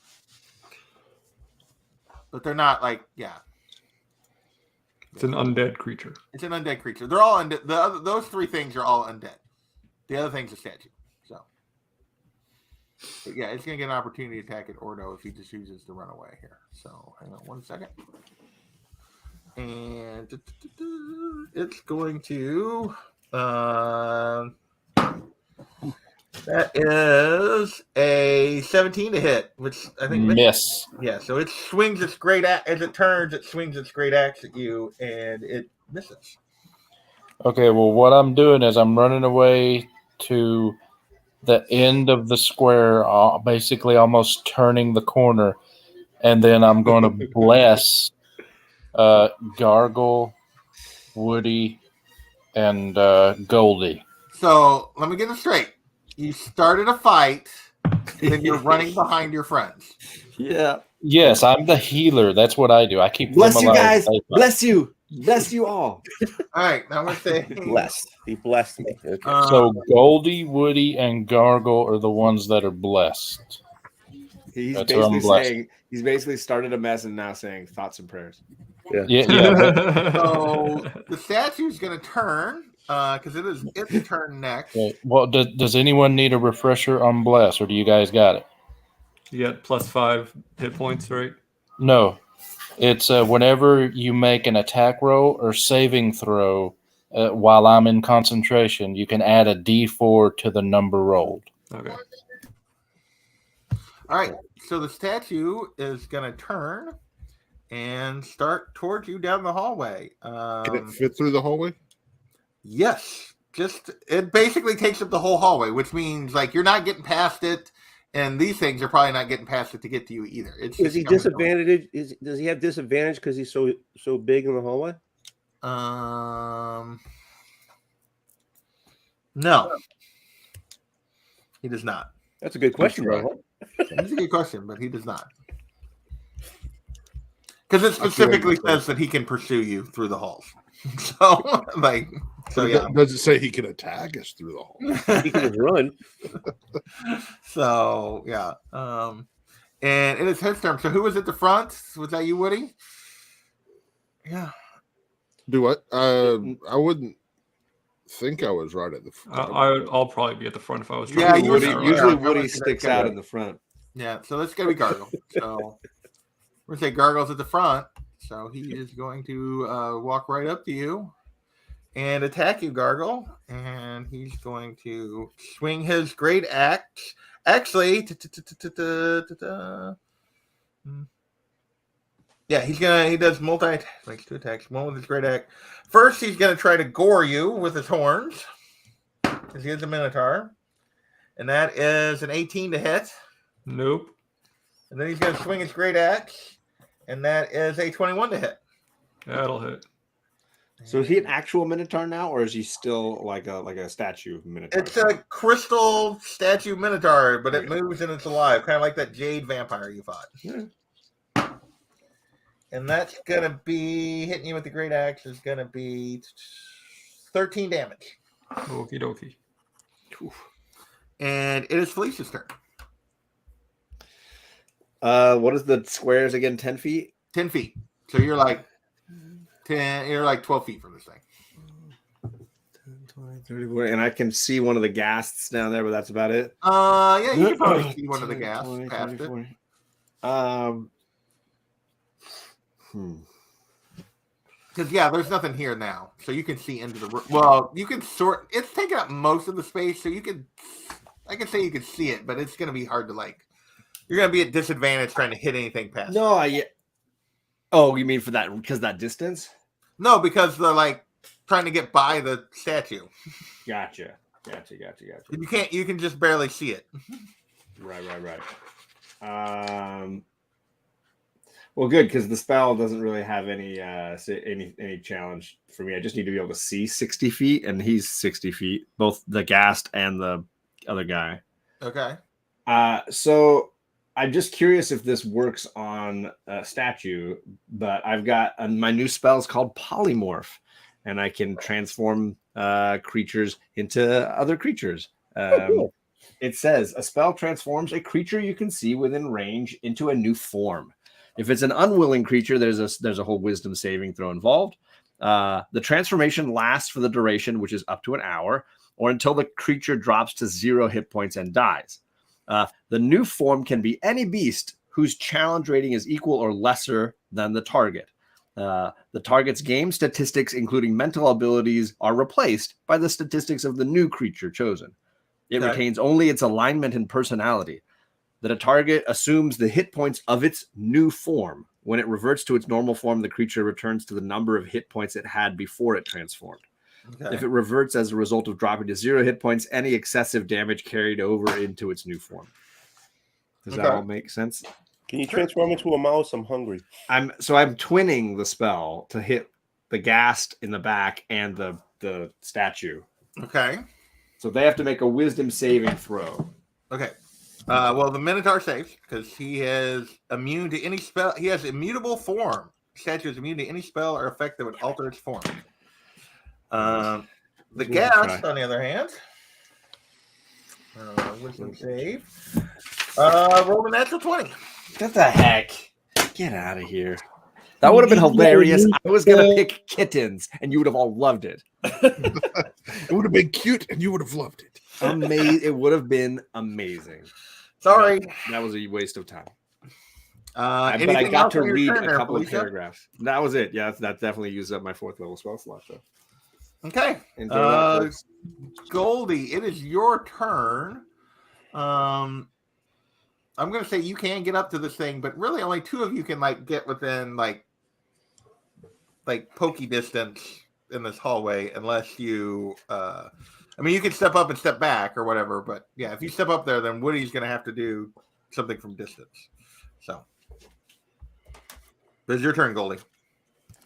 but they're not like it's an undead creature. It's an undead creature. They're all undead. Those 3 things are all undead. The other thing's a statue. So, but yeah, it's gonna get an opportunity attack at Ordo if he just chooses to run away here. So, hang on 1 second, and it's going to. That is a 17 to hit, which I think Miss. Yeah, so it swings its great axe as it turns. It swings its great axe at you, and it misses. Okay, well, what I'm doing is I'm running away to the end of the square, basically almost turning the corner, and then I'm going to bless Gargle, Woody, and Goldie. So let me get this straight. You started a fight, then you're running behind your friends. Yeah. Yes, I'm the healer. That's what I do. I keep Bless them you alive. guys. Bless you. Bless you all. All right, now I'm gonna say Blessed. He blessed me. Okay. So Goldie, Woody, and Gargle are the ones that are blessed. He's That's what I'm basically blessed. saying he's basically started a mess and now saying thoughts and prayers. Yeah. So the statue's gonna turn because it is its turn next. Okay. Well, does anyone need a refresher on bless, or do you guys got it? You get +5 hit points, right? No. It's whenever you make an attack roll or saving throw while I'm in concentration, you can add a D4 to the number rolled. Okay. All right, so the statue is gonna turn and start towards you down the hallway. Can it fit through the hallway? Yes, just it basically takes up the whole hallway, which means like you're not getting past it, and these things are probably not getting past it to get to you either. It's Is he coming disadvantaged? Does he have disadvantage because he's so big in the hallway? No, he does not. That's a good question, right. bro. That's a good question, but he does not. Because it specifically says that he can pursue you through the halls. So, yeah. Does it say he can attack us through the hall? He can just run. So, yeah. And it is his turn. So, who was at the front? Was that you, Woody? Yeah. Do what? I wouldn't think I was right at the front. I'll probably be at the front if I was. Yeah, trying to you work were- that right. Usually Yeah, Woody yeah. sticks out in the front. Yeah. So, it's going to be Gargle. So, we're going to say Gargle's at the front. So, he is going to walk right up to you and attack you, Gargle. And he's going to swing his great axe. Actually, yeah, he does like 2 attacks, one with his great axe. First, he's going to try to gore you with his horns, because he is a minotaur. And that is an 18 to hit. Nope. And then he's going to swing his great axe, and that is a 21 to hit. That'll hit. So is he an actual Minotaur now, or is he still like a statue of Minotaur? It's a crystal statue minotaur, but it moves and it's alive, kind of like that jade vampire you fought. Yeah. And that's going to be, hitting you with the great axe is going to be 13 damage. Okie dokie. And it is Felicia's turn. What is the squares again? 10 feet? 10 feet. So you're like 12 feet from this thing. 20, 30, 40, and I can see one of the ghasts down there, but that's about it. Yeah, you can probably see one of the 10, gas 20, past 30, it. 40. Because, yeah, there's nothing here now. So you can see into the room. Well, you can sort. It's taking up most of the space. So you can, I can say you can see it, but it's going to be hard to like. You're going to be at disadvantage trying to hit anything past it. No, Oh, you mean for that because that distance? No, because they're like trying to get by the statue. Gotcha. You can just barely see it. Right. Well, good because the spell doesn't really have any challenge for me. I just need to be able to see 60 feet, and he's 60 feet, both the Ghast and the other guy. Okay. So I'm just curious if this works on a statue, but I've got my new spell is called Polymorph, and I can transform creatures into other creatures. Cool. It says a spell transforms a creature you can see within range into a new form. If it's an unwilling creature, there's a whole wisdom saving throw involved. The transformation lasts for the duration, which is up to an hour, or until the creature drops to 0 hit points and dies. The new form can be any beast whose challenge rating is equal or lesser than the target. The target's game statistics, including mental abilities, are replaced by the statistics of the new creature chosen. It retains only its alignment and personality. That a target assumes the hit points of its new form. When it reverts to its normal form, the creature returns to the number of hit points it had before it transformed. Okay. If it reverts as a result of dropping to 0 hit points, any excessive damage carried over into its new form. Does that all make sense? Can you transform into a mouse? I'm hungry. I'm twinning the spell to hit the Ghast in the back and the statue. Okay. So they have to make a wisdom saving throw. Okay. Well, the Minotaur saves because he is immune to any spell. He has immutable form. The statue is immune to any spell or effect that would alter its form. The Ghast, on the other hand, wisdom save. Roll a natural 20. What the heck? Get out of here. That would have been hilarious. I was going to pick kittens, and you would have all loved it. It would have been cute, and you would have loved it. Amazing! It would have been amazing. Sorry. That was a waste of time. But Anything I got else to on your read turn a there, couple of Felicia? paragraphs. That was it. Yeah, that definitely used up my 4th level spell slot. So. Okay. Enjoy that, folks. Goldie, it is your turn. I'm going to say you can get up to this thing, but really only 2 of you can get within like pokey distance in this hallway, unless you. You can step up and step back or whatever, but yeah, if you step up there, then Woody's going to have to do something from distance. So, it's your turn, Goldie.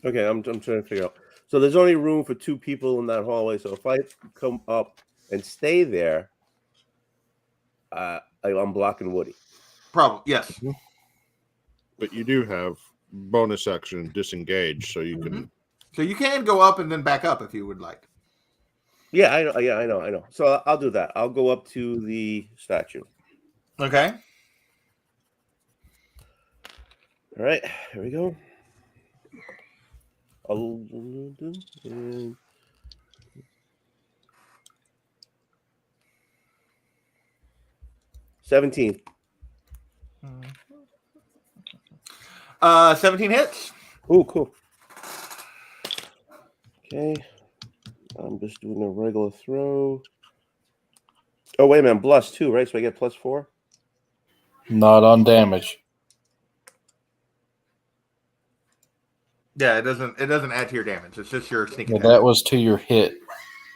Okay, I'm trying to figure out. So there's only room for 2 people in that hallway. So if I come up and stay there, I'm blocking Woody. Probably, yes. But you do have bonus action disengage, so you can. So you can go up and then back up if you would like. Yeah, I know. Yeah, I know. So I'll do that. I'll go up to the statue. Okay. All right, here we go. And 17. 17 hits. Oh, cool. Okay. I'm just doing a regular throw. Oh, wait a minute. +2, right? So I get +4? Not on damage. Yeah, it doesn't add to your damage. It's just your sneak Well, attack. that was to your hit.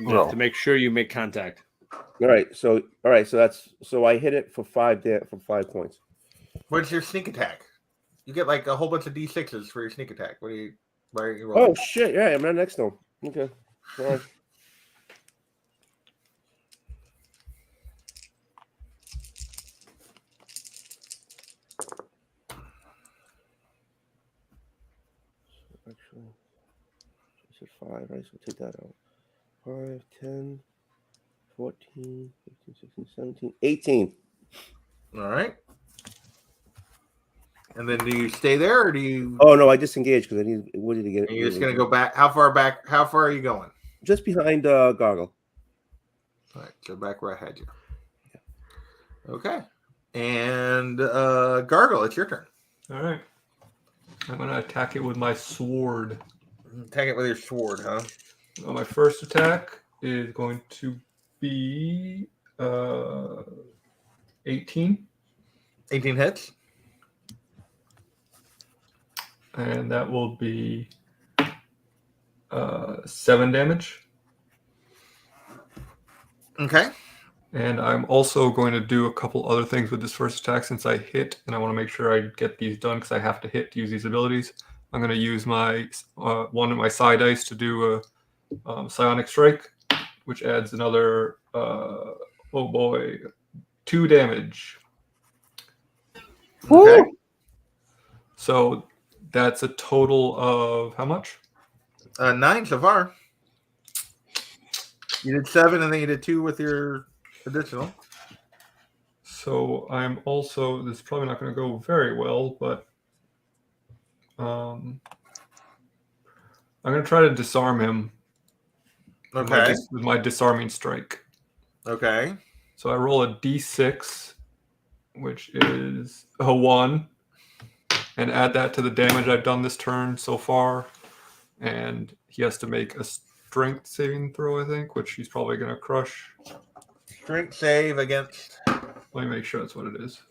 To make sure you make contact. All right. So I hit it for 5 points. What's your sneak attack? You get a whole bunch of D6s for your sneak attack. Why are you rolling? Oh shit! Yeah, I'm not next one. Okay. All right. Actually, I said 5, right? So take that out. 5, 10, 14, 15, 16, 17, 18. All right. And then do you stay there or do you? Oh no, I disengaged because I need Woody to get. You're just gonna go back. How far back? How far are you going? Just behind Goggle. All right, so back where I had you. Okay. And Gargle, it's your turn. All right. I'm going to attack it with my sword. Attack it with your sword, huh? Well, my first attack is going to be 18. 18 hits. and that will be 7 damage. Okay. And I'm also going to do a couple other things with this first attack since I hit, and I want to make sure I get these done because I have to hit to use these abilities. I'm going to use my one of my side dice to do a psionic strike, which adds another 2 damage. Okay. So that's a total of how much? 9 so far. You did 7, and then you did 2 with your additional. So I'm also, this is probably not going to go very well, but I'm going to try to disarm him Okay. with my disarming strike. Okay. So I roll a d6, which is a 1, and add that to the damage I've done this turn so far. And he has to make a strength saving throw, I think, which he's probably going to crush. Strength save against. Let me make sure that's what it is.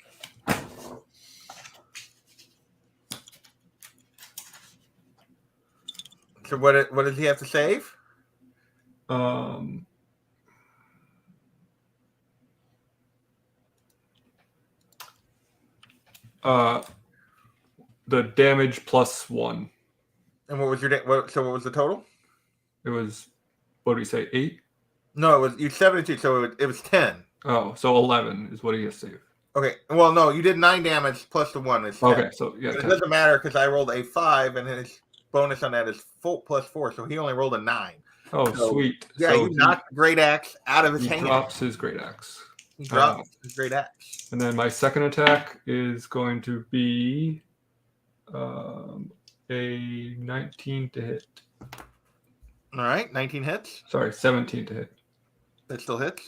So what does he have to save? The damage plus 1. And what was your what was the total? It was, what did we say, 8? No, it was you 72, so it was 10. Oh, so 11 is what he has to save. Okay. Well, no, you did 9 damage plus the 1 is 10. Okay, so yeah, But it 10. doesn't matter because I rolled a 5, and his bonus on that is full plus 4, so he only rolled a 9. Oh, So, sweet. Yeah, so you knocked the great axe out of his he hand. drops his great axe. He dropped his great axe. And then my second attack is going to be a 19 to hit. All right, 19 hits. Sorry, 17 to hit. That still hits.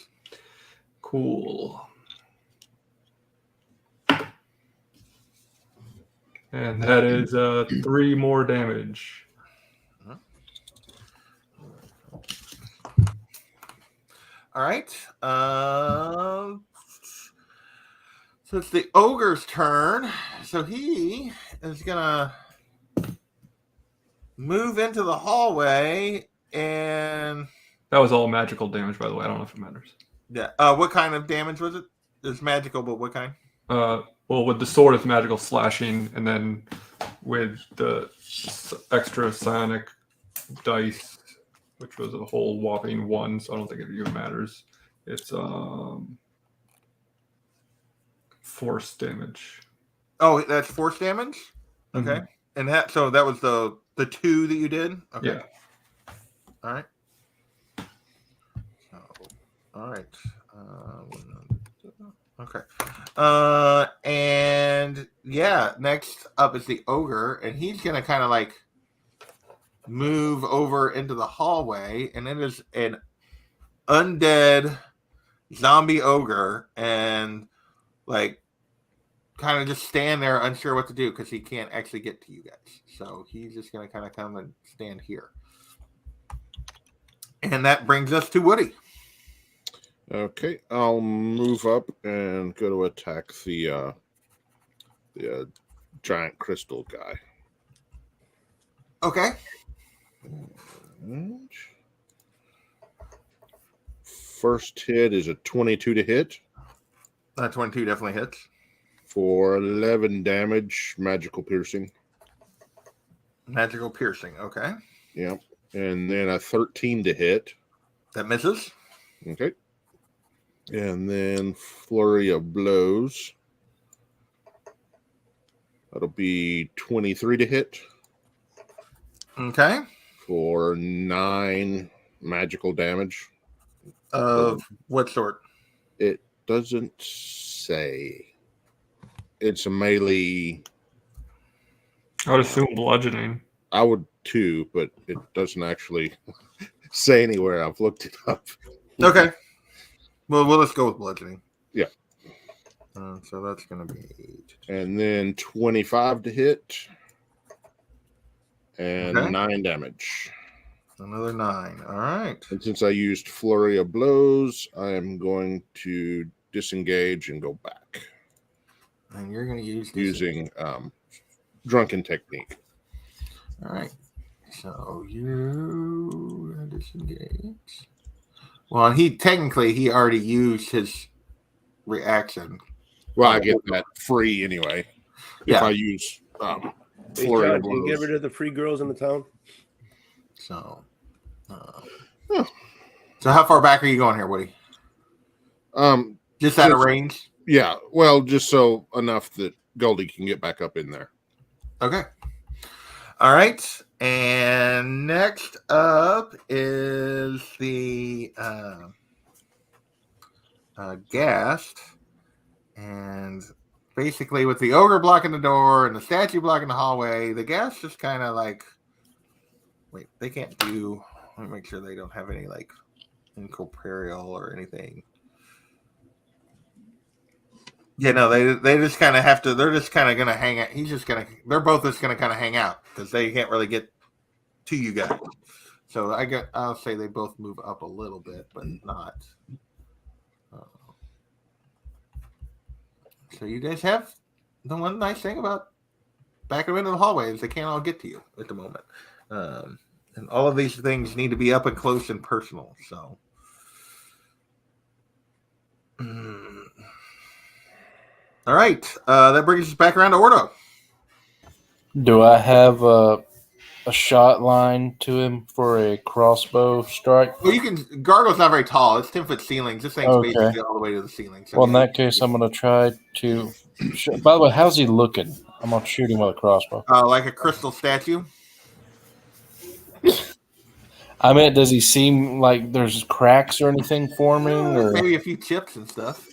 Cool. And that is 3 more damage. All right. So it's the ogre's turn. So he is gonna move into the hallway, and That was all magical damage, by the way. I don't know if it matters. yeah. What kind of damage was it? It's magical, but what kind? Well, with the sword, it's magical slashing, and then with the extra psionic dice, which was a whole whopping 1, so I don't think it even matters. It's force damage. Oh, that's force damage. Okay, Mhm. and that was the 2 that you did. Okay. Yeah. All right. All right. Okay. And yeah, next up is the ogre, and he's gonna kind of like move over into the hallway, and it is an undead zombie ogre, and like kind of just stand there unsure what to do because he can't actually get to you guys. So he's just gonna kind of come and stand here. And that brings us to Woody. Okay, I'll move up and go to attack the giant crystal guy. Okay. First hit is a 22 to hit That 22 definitely hits. for 11 damage, magical piercing. Magical piercing. Okay. Yep. And then a 13 to hit. That misses. Okay. And then flurry of blows. That'll be 23 to hit Okay. for 9 magical damage. Of what sort? It doesn't say. It's a melee. I would assume bludgeoning. I would too, but it doesn't actually say anywhere. I've looked it up. Okay. Well, let's go with bludgeoning. Yeah. So that's going to be 8. And then 25 to hit. And Okay. 9 damage. Another 9. All right. And since I used flurry of blows, I am going to disengage and go back And you're going to use this. using drunken technique. All right. So you disengage. Well, he already used his reaction. Well, I get that free anyway. If Yeah. I use Hey, flurry John, of can you get blows. rid of the free girls in the town? So, so how far back are you going here, Woody? Just out of range? Yeah. Well, just so enough that Goldie can get back up in there. Okay. All right. And next up is the Ghast. And basically, with the ogre blocking the door and the statue blocking the hallway, the Ghast just kind of like, wait, they can't do. Let me make sure they don't have any like incorporeal or anything. Yeah, no, they just kind of have to. They're just kind of gonna hang out. They're both just gonna kind of hang out because they can't really get to you guys. So I'll say they both move up a little bit, but not. So you guys have the one nice thing about backing them into the hallway is they can't all get to you at the moment, and all of these things need to be up and close and personal. So. All right, that brings us back around to Ordo. Do I have a shot line to him for a crossbow strike? Well, you can. Gargoyle's not very tall. It's 10-foot ceilings. This thing's Okay. basically all the way to the ceiling. So Well, in that case, I'm going to try to. By the way, how's he looking? I'm going to shoot him with a crossbow. like a crystal statue. I mean, does he seem like there's cracks or anything forming? Or Maybe a few chips and stuff.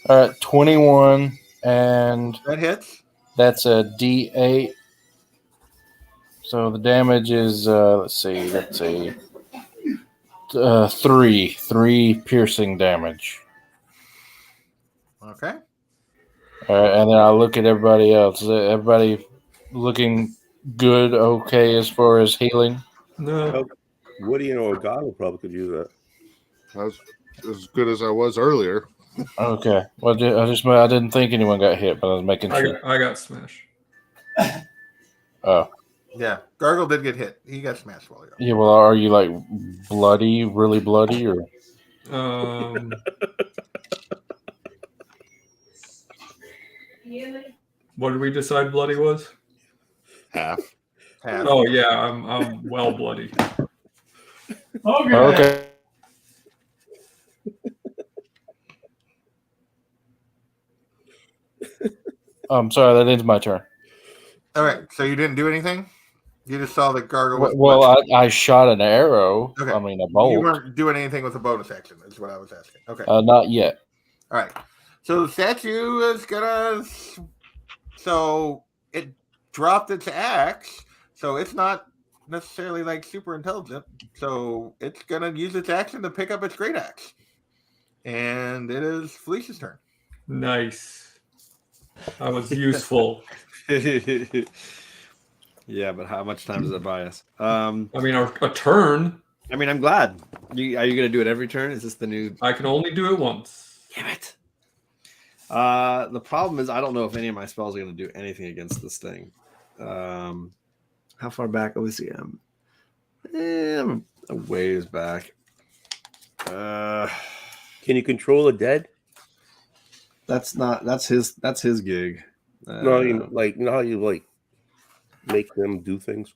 all right, 21, and That hits. that's a D8. So the damage is let's see, that's a 3 piercing damage. Okay. All right, and then I look at everybody else. Is everybody looking good, okay, as far as healing? No. Woody and Organo probably could use that. I was as good as I was earlier. Okay. Well, I didn't think anyone got hit, but I was making sure. I got smashed. Oh. Yeah, Gargoyle did get hit. He got smashed while Yeah. Well, are you like bloody, really bloody, or? What did we decide bloody was? Half. Oh yeah, I'm well bloody. Okay. I'm sorry. That ends my turn. All right. So you didn't do anything. You just saw the Gargoyle. Was Well, I shot an arrow. Okay. I mean, a bolt. You weren't doing anything with a bonus action. Is what I was asking. Okay. Not yet. All right. So the statue is gonna. So it dropped its axe. So it's not necessarily like super intelligent. So it's gonna use its action to pick up its great axe. And it is Felicia's turn. Nice. That was useful. Yeah, but how much time does that buy us? I mean, a turn. I mean, I'm glad. Are you going to do it every turn? Is this the new? I can only do it once. Damn it. The problem is I don't know if any of my spells are going to do anything against this thing. How far back? Let me see. I'm a ways back. Can you control the dead? That's his gig. No, you make them do things.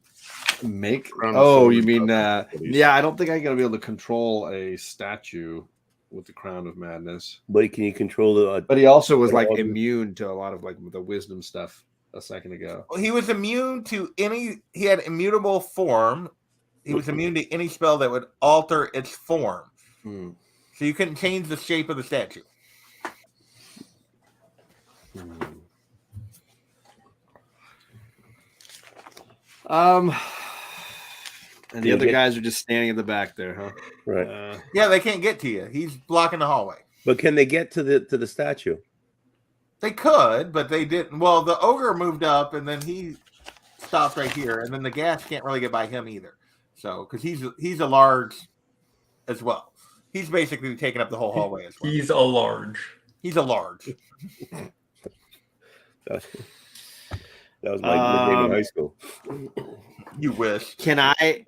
You mean yeah, I don't think I'm gonna be able to control a statue with the Crown of Madness. But can you control the But he also was like immune to a lot of like the wisdom stuff a second ago. Well, he was immune to any. He had immutable form. He was immune to any spell that would alter its form. So you couldn't change the shape of the statue. And the other guys are just standing in the back there, huh? Right. Yeah, they can't get to you. He's blocking the hallway. But can they get to the statue? They could, but they didn't. Well, the ogre moved up, and then he stopped right here, and then the gas can't really get by him either. So, because he's a large as well. He's basically taking up the whole hallway as well. He's a large. He's a large. That was my nickname in high school. You wish. Can I?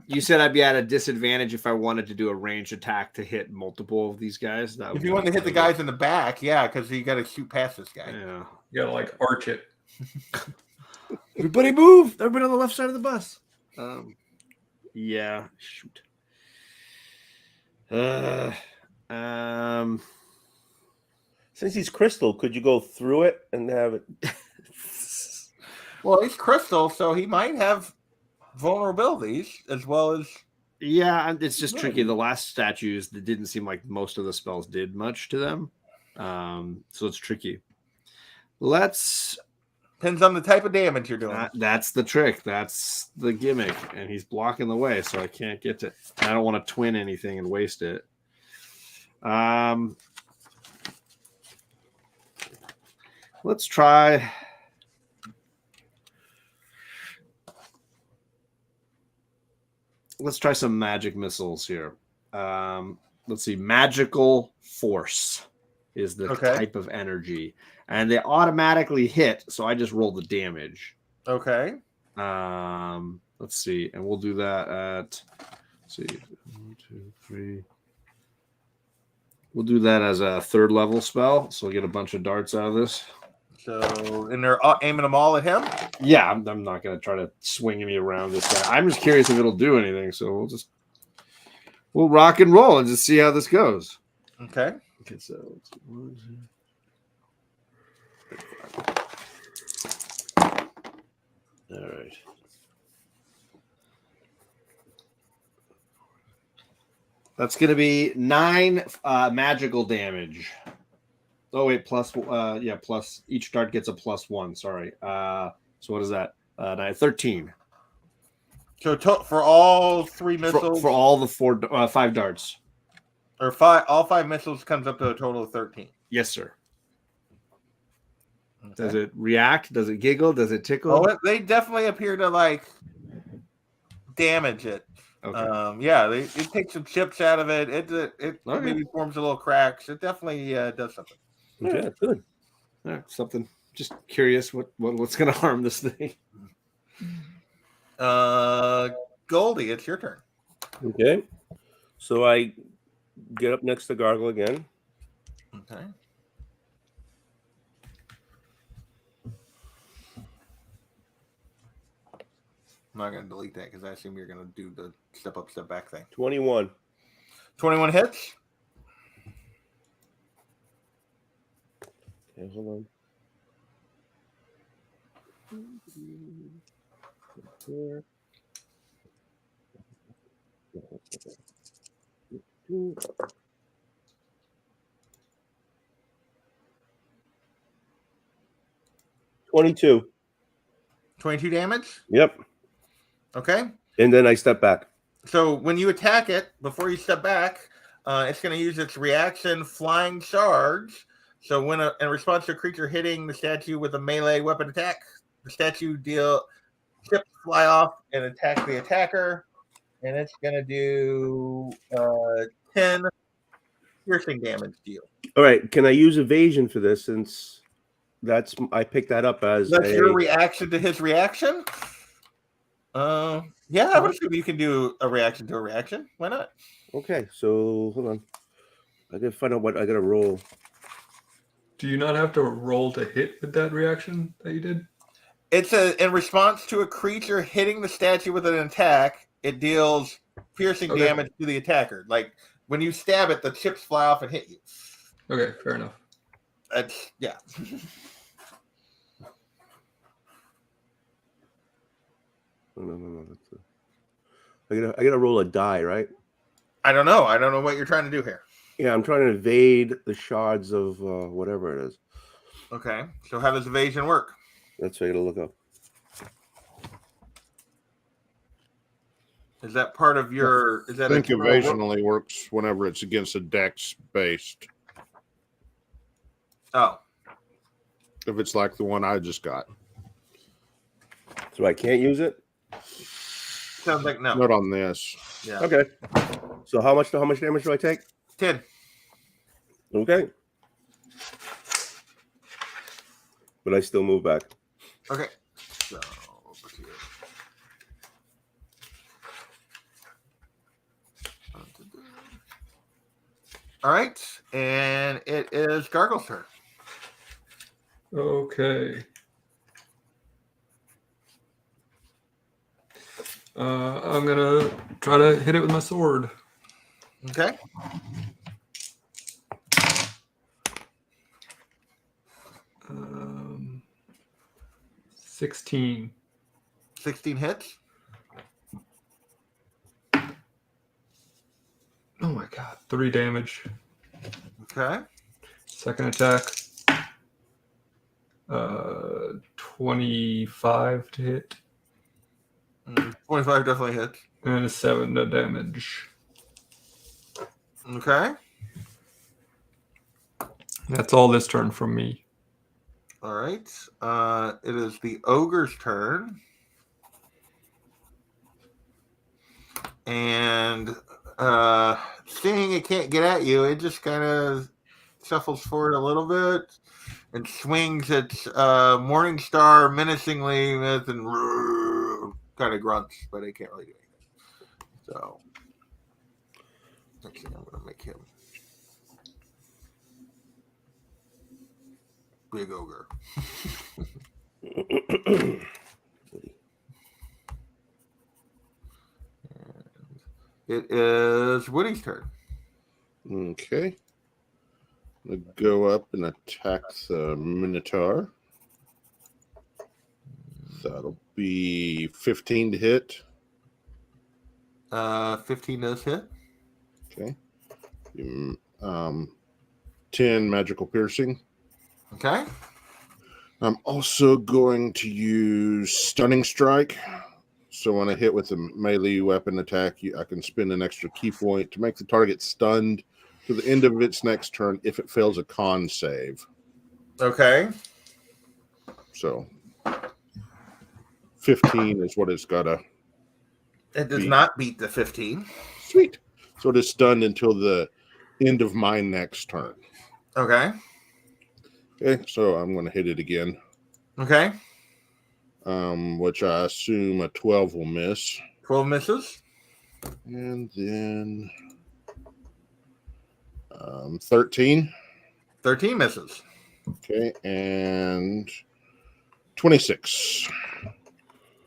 You said I'd be at a disadvantage if I wanted to do a ranged attack to hit multiple of these guys. That If would you want to hit the guys in the back, yeah, because you got to shoot past this guy. Yeah. You gotta like arch it. Everybody move! Everybody on the left side of the bus. Yeah. Shoot. Since he's crystal, could you go through it and have it? Well, he's crystal, so he might have vulnerabilities as well as. Yeah, and it's just tricky. The last statues, that didn't seem like most of the spells did much to them. So it's tricky. Depends on the type of damage you're doing. That's the trick. That's the gimmick. And he's blocking the way, so I can't get to. I don't want to twin anything and waste it. Let's try. Let's try some magic missiles here. Let's see. Magical force is the type of energy, and they automatically hit. So I just roll the damage. Okay. Let's see, and we'll do that at. Let's see, 1, 2, 3. We'll do that as a 3rd level spell. So we'll get a bunch of darts out of this. So, and they're aiming them all at him? Yeah, I'm not going to try to swing me around this guy. I'm just curious if it'll do anything. So we'll rock and roll and just see how this goes. Okay. Okay, so let's see. 1, 2. All right. That's going to be 9 magical damage. Oh wait, plus each dart gets a +1. Sorry. So what is that? 13. So for all 3 missiles, for all the 5 darts, or all 5 missiles comes up to a total of 13. Yes, sir. Okay. Does it react? Does it giggle? Does it tickle? Oh, they definitely appear to like damage it. Okay. Yeah, it takes some chips out of it. It maybe forms a little cracks. It definitely does something. Yeah, good. All right, something. Just curious what's going to harm this thing. Goldie, it's your turn. Okay. So I get up next to Gargle again. Okay. I'm not going to delete that because I assume you're going to do the step up, step back thing. 21. 21 hits. Okay, hold on. 22. 22 damage. Yep. Okay. And then I step back. So when you attack it, before you step back, it's going to use its reaction flying charge. So when in response to a creature hitting the statue with a melee weapon attack, the statue chips fly off and attack the attacker, and it's going to do 10 piercing damage to you. All right. Can I use evasion for this since I picked that up as That's your reaction to his reaction? Yeah, I would assume you can do a reaction to a reaction. Why not? Okay, so hold on. I gotta find out what I gotta roll. Do you not have to roll to hit with that reaction that you did? It's in response to a creature hitting the statue with an attack, it deals piercing damage to the attacker. Like when you stab it, the chips fly off and hit you. Okay, fair enough. Yeah. No. I gotta roll a die, right? I don't know. I don't know what you're trying to do here. Yeah, I'm trying to evade the shards of whatever it is. Okay. So how does evasion work? That's what I gotta look up. Is that part of your? Is that I think evasion only works whenever it's against a dex based. Oh. If it's like the one I just got. So I can't use it? Sounds like no. Not on this. Yeah. Okay. So how much damage do I take? 10. Okay. But I still move back. Okay. So let's see. All right, and it is Gargle's turn. Okay. I'm gonna try to hit it with my sword. Okay. Um, 16. 16 hits. Oh my god, 3 damage. Okay. Second attack. 25 to hit. 25 definitely hits. And a 7 to damage. Okay. That's all this turn from me. All right. It is the ogre's turn. And seeing it can't get at you, it just kind of shuffles forward a little bit and swings its Morning Star menacingly with and kind of grunts, but it can't really do anything. So, actually, I'm going to make him Big Ogre. It is Woody's turn. Okay. I'm going to go up and attack the Minotaur. That'll be 15 to hit. 15 does hit. Okay. 10 magical piercing. Okay. I'm also going to use Stunning Strike. So when I hit with a melee weapon attack, I can spend an extra key point to make the target stunned to the end of its next turn if it fails a con save. Okay. So 15 is what it's got to. It does not beat the 15. Sweet. So it is stunned until the end of my next turn. Okay. Okay, so I'm going to hit it again. Okay. Which I assume a 12 will miss. 12 misses. And then 13. 13 misses. Okay, and 26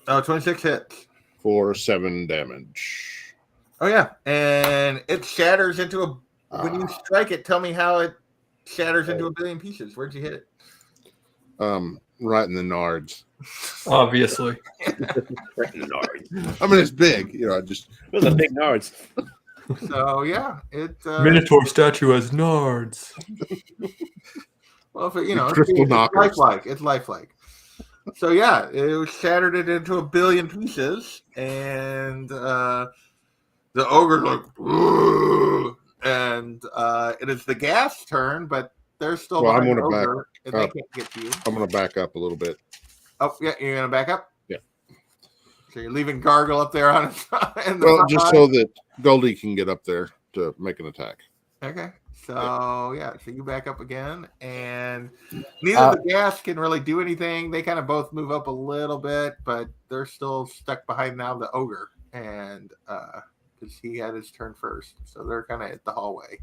Oh, 26 hits. for 7 damage. Oh, yeah. And it shatters into a... When you strike it, tell me how it shatters into a billion pieces. Where'd you hit it? Right in the nards. Obviously. Nards. I mean, it's big. You know, I just... Those are big nards. So, yeah. It, Minotaur statue has nards. well, if it, you know, Crystal it's knockers. lifelike. It's lifelike. So, yeah, it shattered it into a billion pieces. And the ogre's like... "Ugh." And it is the gas turn, but they're still Well, I'm behind the gonna back ogre, and they up. can't get to you. I'm going to back up a little bit. Oh, yeah, you're going to back up? Yeah. So you're leaving Gargle up there on his in the Well, front just line? so that Goldie can get up there to make an attack. Okay. So, yeah, so you back up again, and neither the gas can really do anything. They kind of both move up a little bit, but they're still stuck behind now the ogre, and because he had his turn first. So they're kind of at the hallway.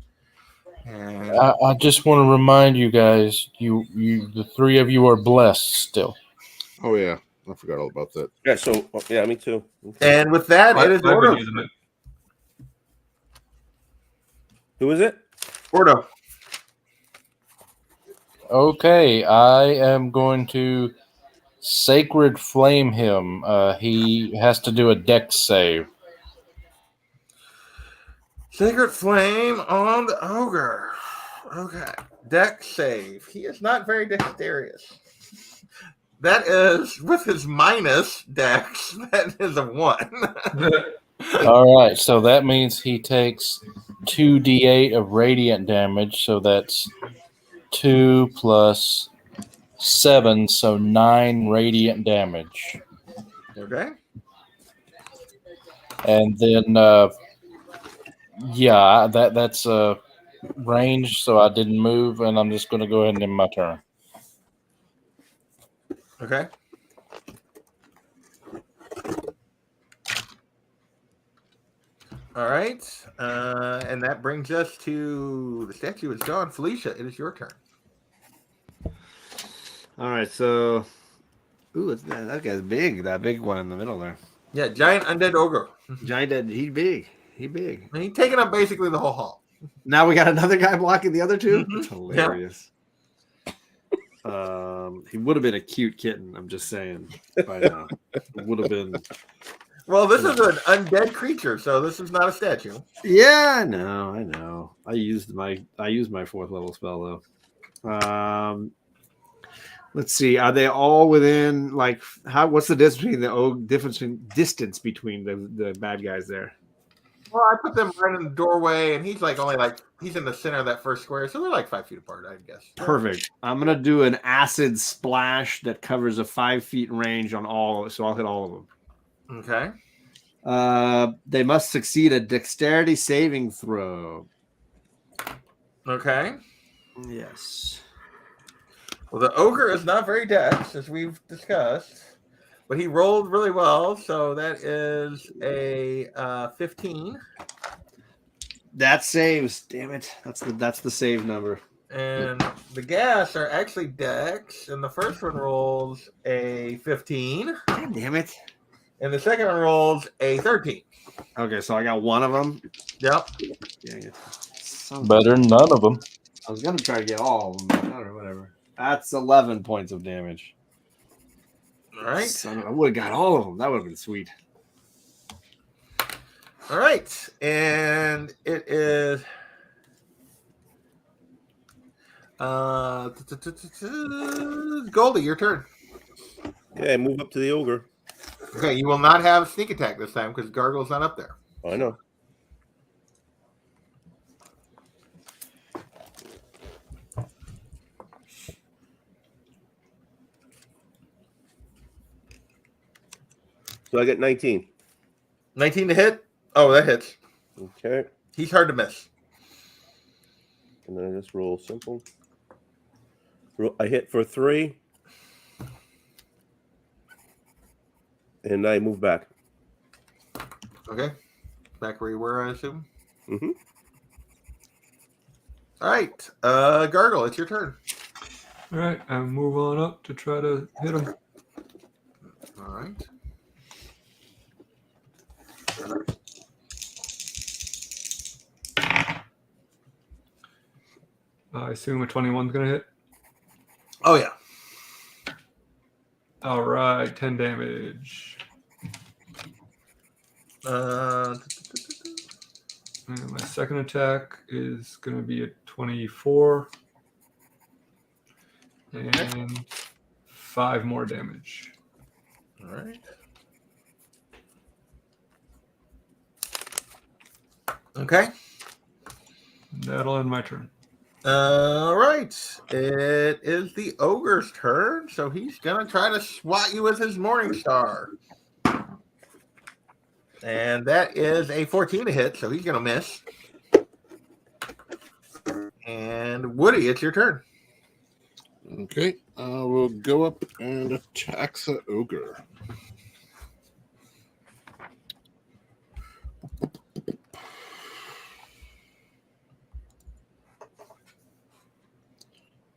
And I just want to remind you guys, the three of you are blessed still. Oh, yeah. I forgot all about that. Yeah, so, yeah, me too. And with that, it is I've been Ordo. using it. Who is it? Ordo. Okay, I am going to Sacred Flame him. He has to do a dex save. Sacred Flame on the ogre. Okay. Dex save. He is not very dexterous. That is, with his minus dex, that is a 1. All right, so that means he takes 2d8 of radiant damage, so that's 2 plus 7, so 9 radiant damage. Okay. And then, yeah, that's range, so I didn't move, and I'm just going to go ahead and end my turn. Okay. All right. And that brings us to the statue is gone. Felicia, it is your turn. All right, so that guy's big. That big one in the middle there. Yeah, giant undead ogre. Giant dead. He big. And he's taking up basically the whole hall. Now we got another guy blocking the other two. Mhm. That's hilarious. He would have been a cute kitten. I'm just saying. By now, would have been. Well, this is an undead creature, so this is not a statue. Yeah, I know. I used my 4th level spell though. Let's see. Are they all within like how? What's the distance between the bad guys there? Well, I put them right in the doorway, and he's he's in the center of that first square, so they're like 5 feet apart, I guess. Perfect. I'm gonna do an acid splash that covers a 5 feet range on all, so I'll hit all of them. Okay. They must succeed a dexterity saving throw. Okay. Yes. Well, the ogre is not very dex, as we've discussed, but he rolled really well, so that is a 15. That saves. Damn it. That's the save number. And the gas are actually dex, and the first one rolls a 15, God damn it. and the second one rolls a 13. Okay, so I got one of them. Yep. Dang it. Better than none of them. I was gonna try to get all of them, but whatever. That's 11 points of damage. All right. I would have got all of them. That would have been sweet. All right. And it is Goldie, your turn. Yeah, move up to the ogre. Okay, you will not have sneak attack this time because Gargle's not up there. I know. So I got 19. 19 to hit. Oh, that hits. Okay. He's hard to miss. And then I just roll simple. I hit for 3. And I move back. Okay. Back where you were, I assume. Mm-hmm. All right. Gargle, it's your turn. All right, and move on up to try to hit him. All right. I assume a 21's going to hit. Oh, yeah. All right, 10 damage. And my second attack is going to be a 24. And 5 more damage. All right. Okay. That'll end my turn. All right. It is the ogre's turn, so he's going to try to swat you with his Morning Star. And that is a 14 to hit, so he's going to miss. And Woody, it's your turn. Okay, we'll go up and attack the ogre.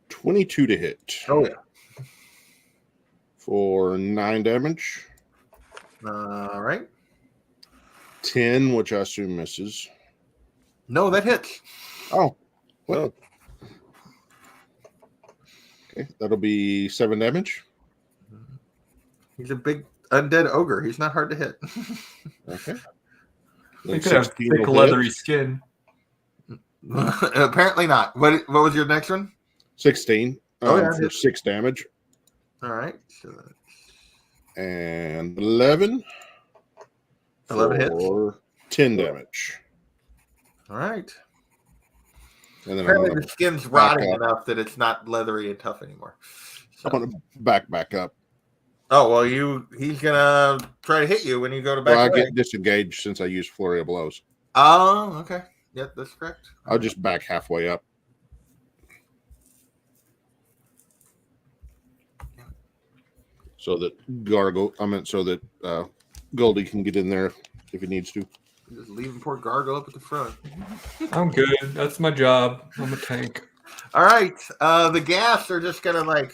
$22 to hit. Oh, yeah. For 9 damage. All right. 10, which I assume misses. No, that hits. Oh, Well, okay. That'll be 7 damage. He's a big undead ogre. He's not hard to hit. Okay. He could have 16 thick will leathery hit. skin. Apparently not. What was your next one? 16 Oh, yeah, for 6 damage. All right. So And 11. 11 hits. For 10 damage. All right. And then I'm Apparently going the to skin's rotting up. enough that it's not leathery and tough anymore. So- back up. Oh, well, he's going to try to hit you when you go to back Well, I away. get disengaged since I used Flurry of Blows. Oh, okay. Yep, that's correct. I'll just back halfway up. So that Goldie can get in there if he needs to. Just leaving poor Gargle up at the front. I'm good. That's my job. I'm a tank. All right. The gas are just gonna like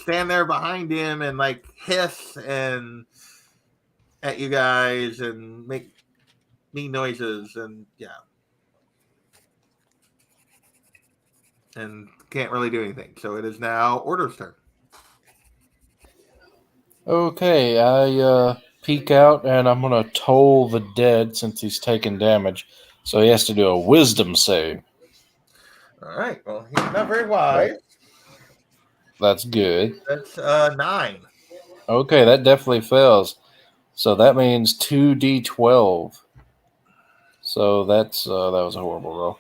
stand there behind him and like hiss and at you guys and make mean noises and and can't really do anything. So it is now Order's turn. Okay, I peek out and I'm gonna toll the dead since he's taking damage. So he has to do a wisdom save. All right. Well, he's not very wise. That's good. That's 9. Okay, that definitely fails. So that means 2d12. So that's that was a horrible roll.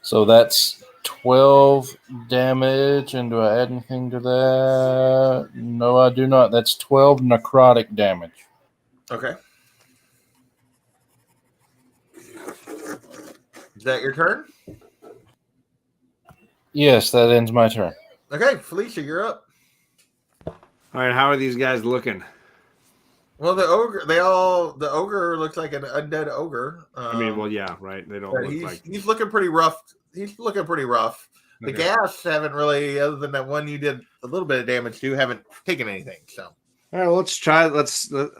So that's 12 damage. And do I add anything to that? No, I do not. That's 12 necrotic damage. Okay. Is that your turn? Yes, that ends my turn. Okay, Felicia, you're up. All right, how are these guys looking? Well, the ogre looks like an undead ogre. I mean, well, yeah, right. They don't but look like. he's looking pretty rough. He's looking pretty rough. The Okay. gas haven't really, other than that one you did a little bit of damage to, haven't taken anything. So All right, well, let's try.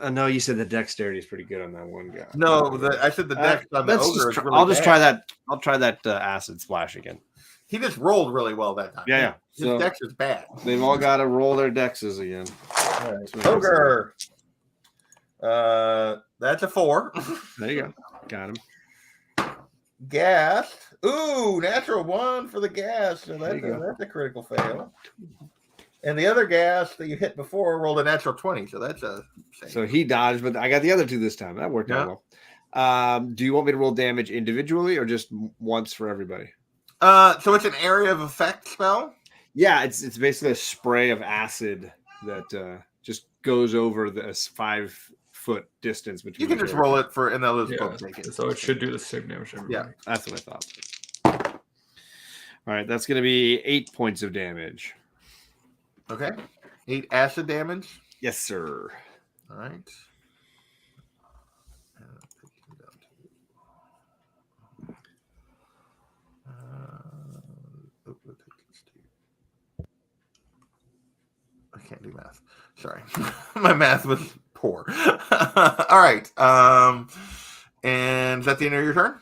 I know you said the dexterity is pretty good on that one guy. no, I said the dex on the ogre. I'll just try that. I'll try that acid splash again. He just rolled really well that time. Yeah. His So dex is bad. they've all got to roll their dexes again. All right. Ogre. That's a 4. There you go. Got him. Gas. Ooh, natural 1 for the gas. So There you go. that's a critical fail. And the other gas that you hit before rolled a natural 20. So that's a save. So he dodged, but I got the other 2 this time. That worked out well. Do you want me to roll damage individually or just once for everybody? So it's an area of effect spell. Yeah, it's basically a spray of acid that just goes over this 5-foot distance between. You can just roll it for, and they'll just Yeah, both take it. so it should do the sig damage. to everybody. That's what I thought. All right, that's going to be 8 points of damage. Okay. 8 acid damage. Yes, sir. All right. I can't do math. Sorry. My math was poor. All right. And is that the end of your turn?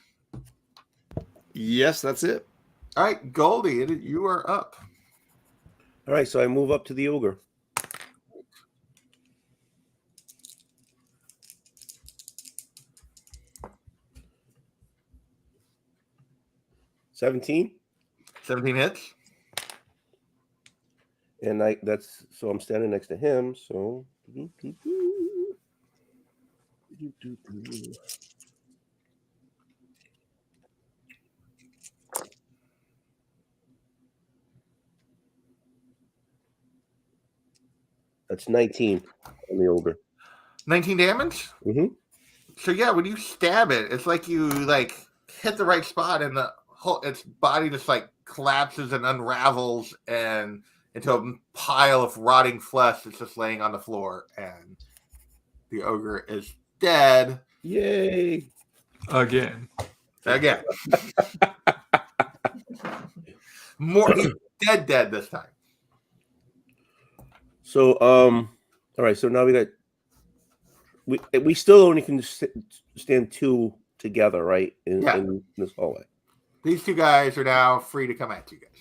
Yes, that's it. All right, Goldie, you are up. All right, so I move up to the ogre. $17, 17 hits. and I'm standing next to him. So that's 19 on the ogre. 19 damage? Mm-hmm. So yeah, when you stab it, it's like you hit the right spot and its body just collapses and unravels and into a pile of rotting flesh that's just laying on the floor, and the ogre is dead. Yay! Again. He's dead this time. So all right. So now we still only can stand 2 together, right? In this hallway. These 2 guys are now free to come at you guys.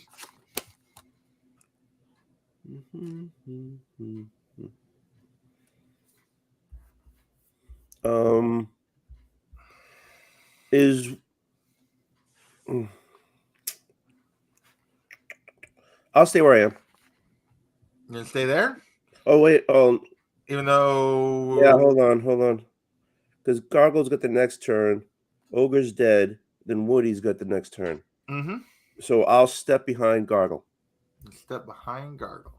I'll stay where I am. You gonna stay there? Oh wait, Even though yeah, hold on. Because Gargle's got the next turn, Ogre's dead, then Woody's got the next turn. Mm-hmm. So I'll step behind Gargle. Step behind Gargle.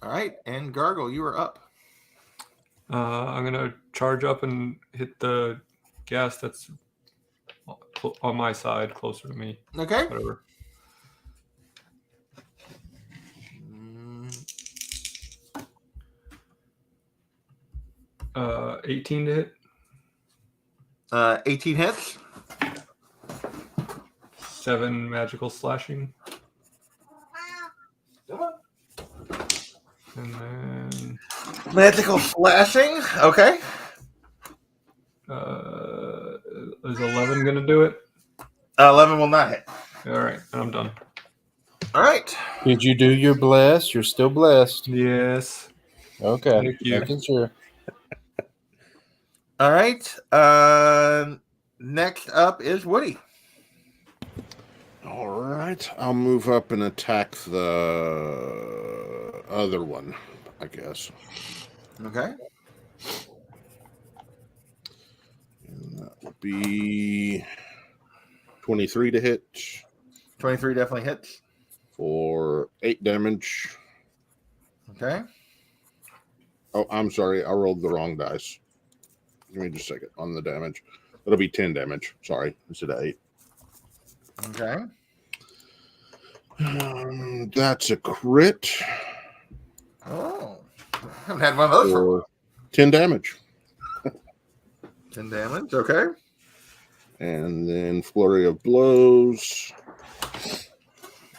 All right, and Gargle, you are up. I'm gonna charge up and hit the gas that's on my side, closer to me. Okay. Whatever. 18 to hit. 18 hits. 7 magical slashing. And then Magical slashing. Okay. is 11 going to do it? 11 will not hit. All right, I'm done. All right. Did you do your bless? You're still blessed. Yes. Okay. Thank you. Making sure. All right. Next up is Woody. All right. I'll move up and attack the other one, I guess. Okay. And that would be 23 to hit 23 definitely hits. for 8 damage. Okay. Oh, I'm sorry. I rolled the wrong dice. Give me just a second on the damage. It'll be 10 damage. Sorry, instead of 8. Okay. That's a crit Oh. I haven't had one of those for for 10 damage. 10 damage. Okay. And then flurry of blows.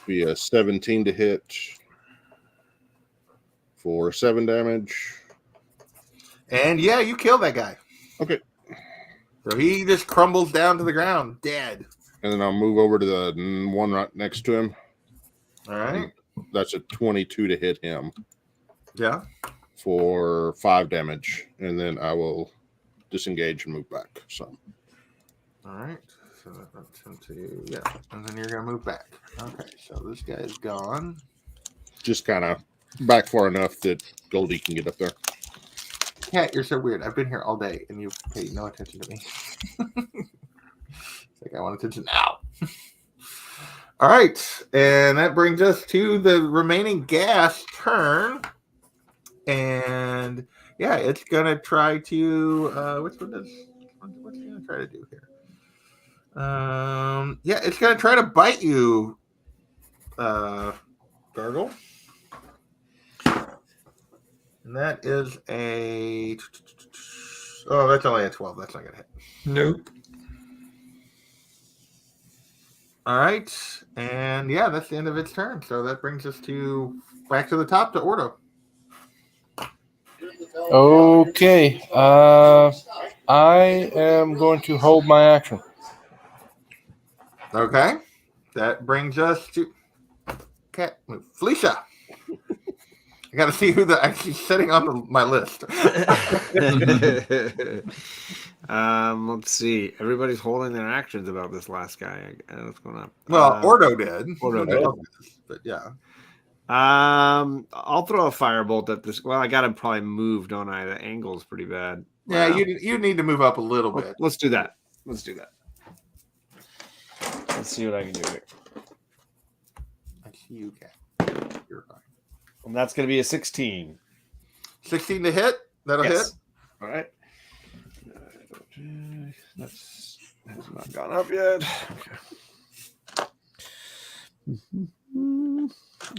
Be a 17 to hit for 7 damage. And yeah, you kill that guy. Okay. So he just crumbles down to the ground, dead. And then I'll move over to the one right next to him. All right. That's a 22 to hit him Yeah. for 5 damage. And then I will disengage and move back. So All right. So that's him to, yeah. And then you're going to move back. Okay. So this guy is gone. just kind of back far enough that Goldie can get up there. Cat, you're so weird. I've been here all day and you pay no attention to me. It's like I want attention now. All right. And that brings us to the remaining gas turn. And yeah, it's going to try to, what's it going to try to do here? Yeah, it's going to try to bite you, Gargle. And that is a, oh, that's only a 12. That's not going to hit. Nope. All right. And yeah, that's the end of its turn. So that brings us back to the top to Ordo. Okay. I am going to hold my action. Okay. That brings us to Felicia. I got to see who actually sitting on my list. Let's see. Everybody's holding their actions about this last guy. What's going on? Well, Ordo did. Ordo did. did. But yeah. I'll throw a firebolt at this. Well, I got him probably moved, don't I? The angle's pretty bad. Yeah, Wow. you need to move up a little bit. Let's do that. Let's do that. Let's see what I can do here. I see you, Cat. You're fine. And that's going to be a 16. 16 to hit. That'll Yes. hit. All right. That's has not gone up yet. Okay.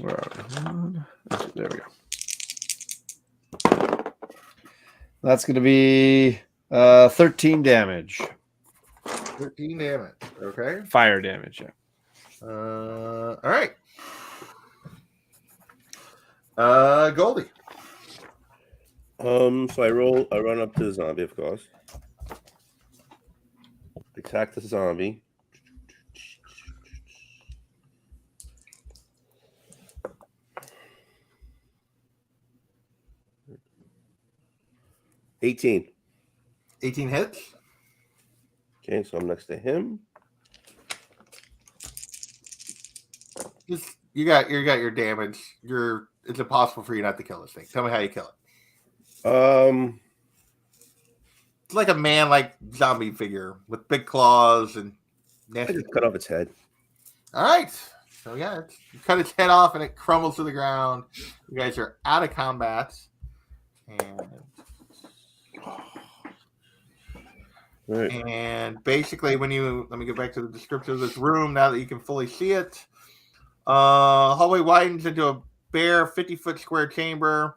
Where are we? There we go. That's going to be 13 damage. 13 damage. Okay. Fire damage. Yeah. All right. Goldie. So I run up to the zombie, of course. Attack the zombie. $18. 18 hits. Okay, so I'm next to him. You got your damage. It's impossible for you not to kill this thing. Tell me how you kill it. It's like a man-like zombie figure with big claws and I nasty. just cut off its head. All right. So yeah, you cut its head off and it crumbles to the ground. You guys are out of combat. Right. And basically, let me get back to the description of this room now that you can fully see it. Hallway widens into a bare 50-foot square chamber.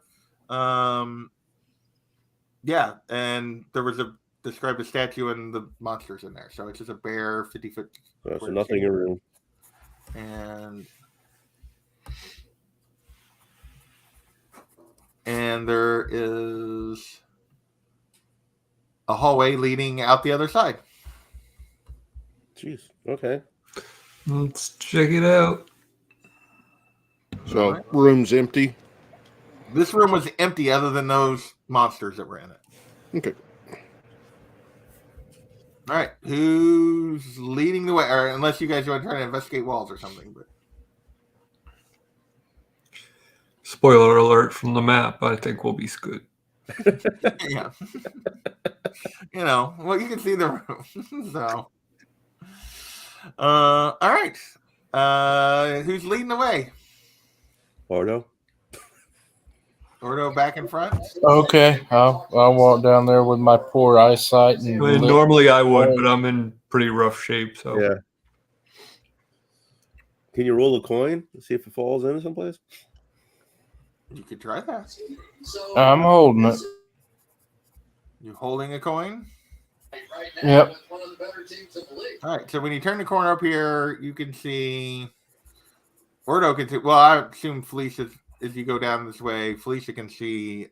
Yeah, and there was described a statue and the monsters in there. So it's just a bare 50-foot. So nothing in room. And there is a hallway leading out the other side. Jeez. Okay. Let's check it out. So room's empty. This room was empty other than those monsters that were in it. Okay. All right, who's leading the way? Or unless you guys want to try to investigate walls or something. But Spoiler alert from the map. I think we'll be good. yeah, well, you can see the room. So, all right, who's leading the way? Ordo. Ordo back in front. Okay, I'll walk down there with my poor eyesight. And I mean, normally I would, but I'm in pretty rough shape. So Yeah. Can you roll a coin to see if it falls in someplace? You could try that. I'm holding it. You holding a coin? Yep. All right. So when you turn the corner up here, you can see Ordo can see. Well, I assume Felicia, as you go down this way, Felicia can see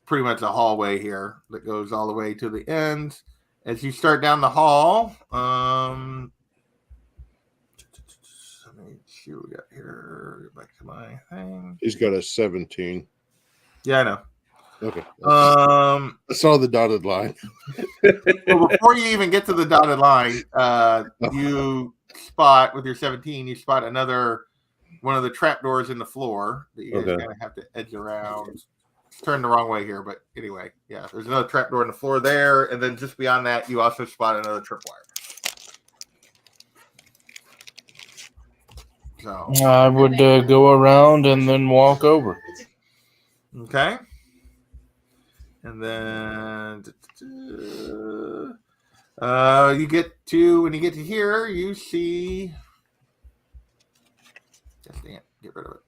pretty much a hallway here that goes all the way to the end. As you start down the hall, let me see what we got here. Go back to my thing. He's got a 17. Yeah, I know. Okay. I saw the dotted line. Well, before you even get to the dotted line, you spot with your 17. You spot one of the trapdoors in the floor that you guys kind of have to edge around. Turn the wrong way here, but anyway, yeah. There's another trapdoor in the floor there, and then just beyond that, you also spot another tripwire. So I would go around and then walk over. okay. And then when you get to here, you see. Just get rid of it.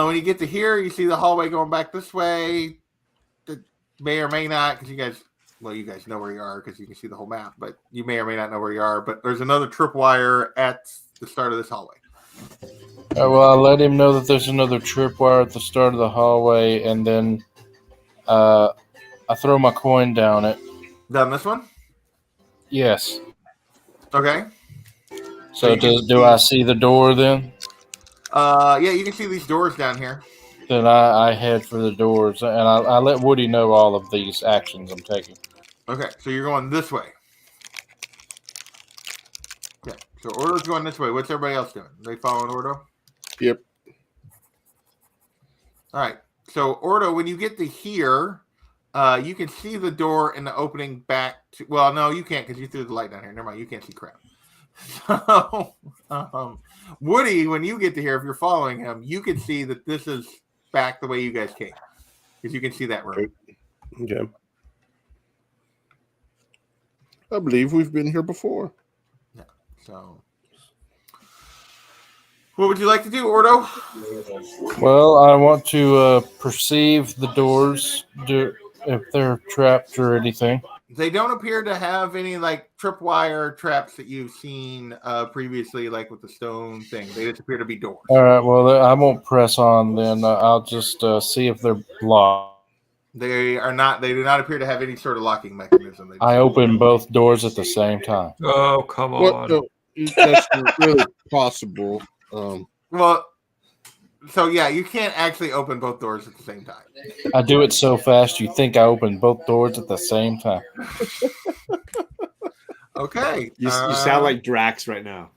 When you get to here, you see the hallway going back this way. That may or may not, because you guys know where you are because you can see the whole map, but you may or may not know where you are. But there's another tripwire at the start of this hallway. Well, I'll let him know that there's another tripwire at the start of the hallway, and then I throw my coin down it. Down this one? Yes. Okay. So do I see the door then? Yeah, you can see these doors down here. Then I head for the doors, and I let Woody know all of these actions I'm taking. Okay, so you're going this way. Yeah, so Ordo's going this way. What's everybody else doing? They following Ordo? Yep. All right. So Ordo, when you get to here, you can see the door and the opening back to. Well, no, you can't because you threw the light down here. Never mind, you can't see crap. So, Woody, when you get to here, if you're following him, you can see that this is back the way you guys came because you can see that room. Okay. I believe we've been here before. Yeah. So, what would you like to do, Ordo? Well, I want to perceive the doors, if they're trapped or anything. They don't appear to have any like tripwire traps that you've seen previously, like with the stone thing. They just appear to be doors. All right, well, I won't press on then. I'll just see if they're locked. They are not. They do not appear to have any sort of locking mechanism. I open both doors at the same time. Oh, come What on. that's really possible. Well, so yeah, you can't actually open both doors at the same time. I do it so fast you think I open both doors at the same time. Okay. You sound like Drax right now.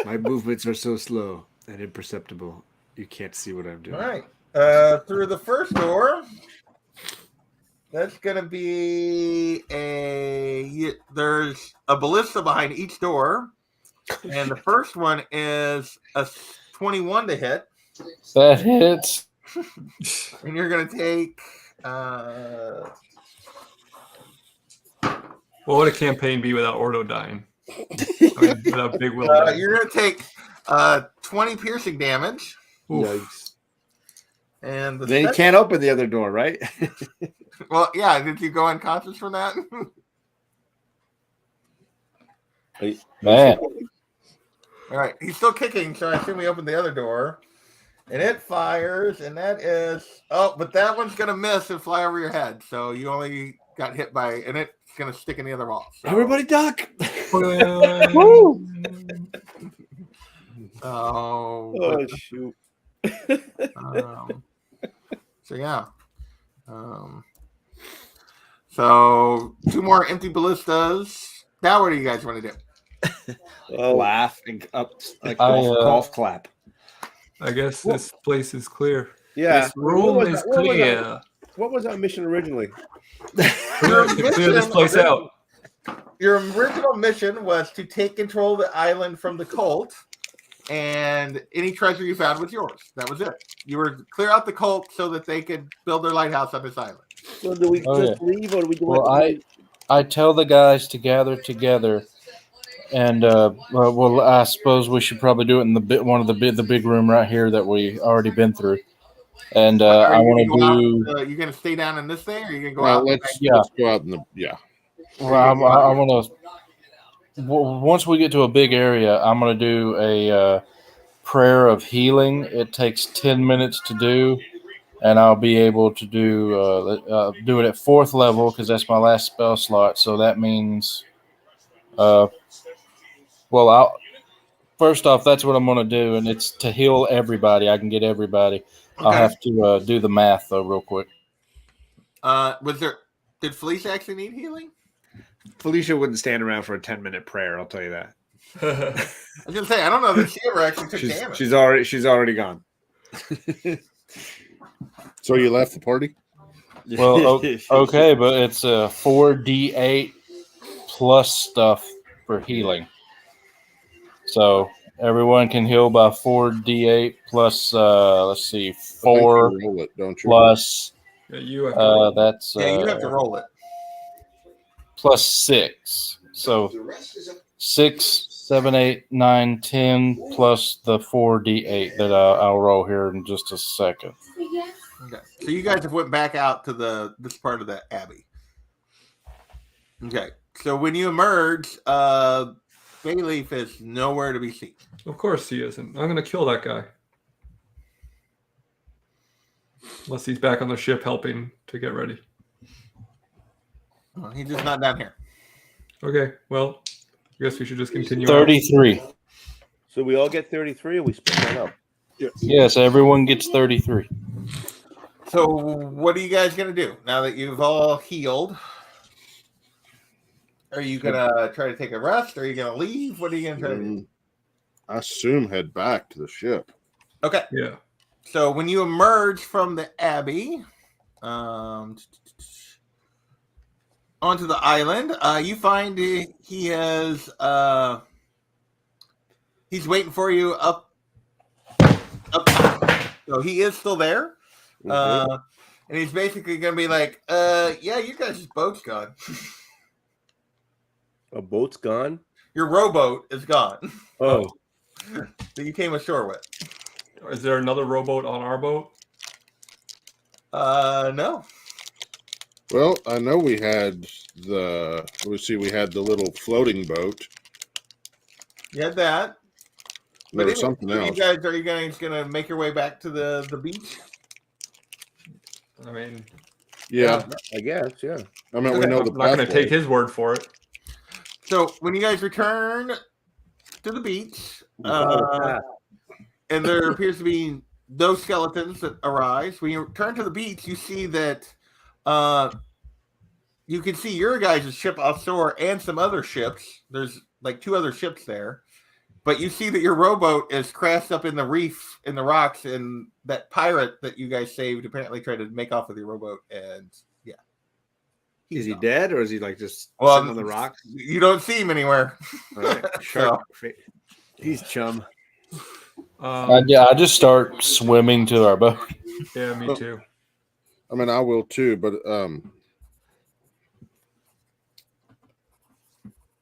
My movements are so slow and imperceptible. You can't see what I'm doing. All right. Through the first door, that's going to be there's a ballista behind each door. And the first one is a 21 to hit. That hits. And you're going to take... Well, what would a campaign be without Ordo dying? I mean, without Big Will dying. you're going to take 20 piercing damage. Yikes. And Then you can't open the other door, right? Well, yeah. Did you go unconscious from that? Man, All right. He's still kicking, so I assume we opened the other door. And it fires, and that is but that one's gonna miss and fly over your head. So you only got hit by, and it's gonna stick in the other wall. So. Everybody duck. woo! Oh shoot! So yeah. So 2 more empty ballistas. Now what do you guys want to do? Laugh and up like golf clap. I guess this place is clear. Yeah. This room is clear. What was our mission originally? To clear this place out. Your original mission was to take control of the island from the cult, and any treasure you found was yours. That was it. You were clear out the cult so that they could build their lighthouse on this island. So do we just leave, or do we do Well, it? I tell the guys to gather together, and well, I suppose we should probably do it in the big room right here that we already been through. And I want to do. You're going to stay down in this thing, or you're going to go Well, out? let's go out in the Well, I want to. Once we get to a big area, I'm going to do a prayer of healing. It takes 10 minutes to do, and I'll be able to do it at 4th level because that's my last spell slot. So that means, first off, that's what I'm going to do, and it's to heal everybody. I can get everybody. Okay. I'll have to do the math though, real quick. Did Felicia actually need healing? Felicia wouldn't stand around for a 10-minute prayer. I'll tell you that. I was gonna say I don't know that she ever actually took damage. She's already gone. So you left the party? Well, okay, but it's a 4d8 plus stuff for healing. So everyone can heal by 4d8 plus. Let's see, 4 roll it, don't you? plus. Yeah, you have to roll. That's you have to roll it. Plus 6. So 6, 7, 8, 9, 10 plus the 4d8 that I'll roll here in just a second. Okay, so you guys have went back out to this part of the abbey. Okay, so when you emerge, Bayleaf is nowhere to be seen. Of course he isn't. I'm going to kill that guy. Unless he's back on the ship helping to get ready. Well, he's just not down here. Okay, well, I guess we should just continue. 33. So we all get 33, or we split that up? Yes, everyone gets 33. So what are you guys going to do now that you've all healed? Are you going to try to take a rest? Are you going to leave? What are you going to try to do? I assume head back to the ship. Okay. Yeah. So when you emerge from the abbey onto the island, you find he has he's waiting for you up top. So he is still there. And he's basically going to be like, yeah, you guys' boat's gone. A boat's gone? Your rowboat is gone. Oh. That you came ashore with. Is there another rowboat on our boat? No. Well, I know we had the little floating boat. You had that. There was anyway, something else. Are you guys going to make your way back to the beach? I mean, Yeah. I guess, yeah. I mean, we know the I'm not going to pathway. take his word for it. So when you guys return to the beach, and there appears to be no skeletons that arise. When you return to the beach, you see that you can see your guys' ship offshore and some other ships. There's like 2 other ships there. But you see that your rowboat is crashed up in the reef, in the rocks, and that pirate that you guys saved apparently tried to make off with your rowboat. And yeah. Is he dead, or is he like just Well, sitting on the rocks? You don't see him anywhere. All right. Shark. He's chum. I just start swimming to our boat. Yeah, me too. I mean, I will too, but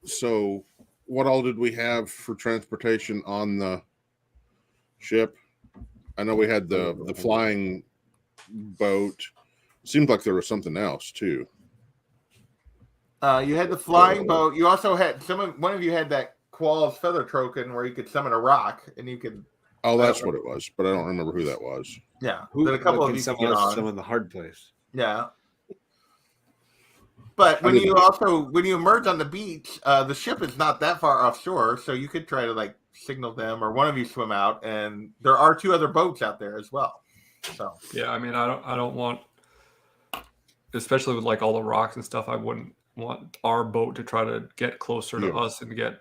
so what all did we have for transportation on the ship? I know we had the flying boat. Seemed like there was something else too. You had the flying boat. You also had one of you had that Qual's feather token where you could summon a rock and you could. Oh, that's what it was, but I don't remember who that was. Yeah, Who? that a couple But of can you could someone get else on. summon the hard place? Yeah. But when you emerge on the beach, the ship is not that far offshore, so you could try to like signal them, or one of you swim out, and there are 2 other boats out there as well. So Yeah, I mean, I don't want, especially with like all the rocks and stuff, I wouldn't want our boat to try to get closer to us and get,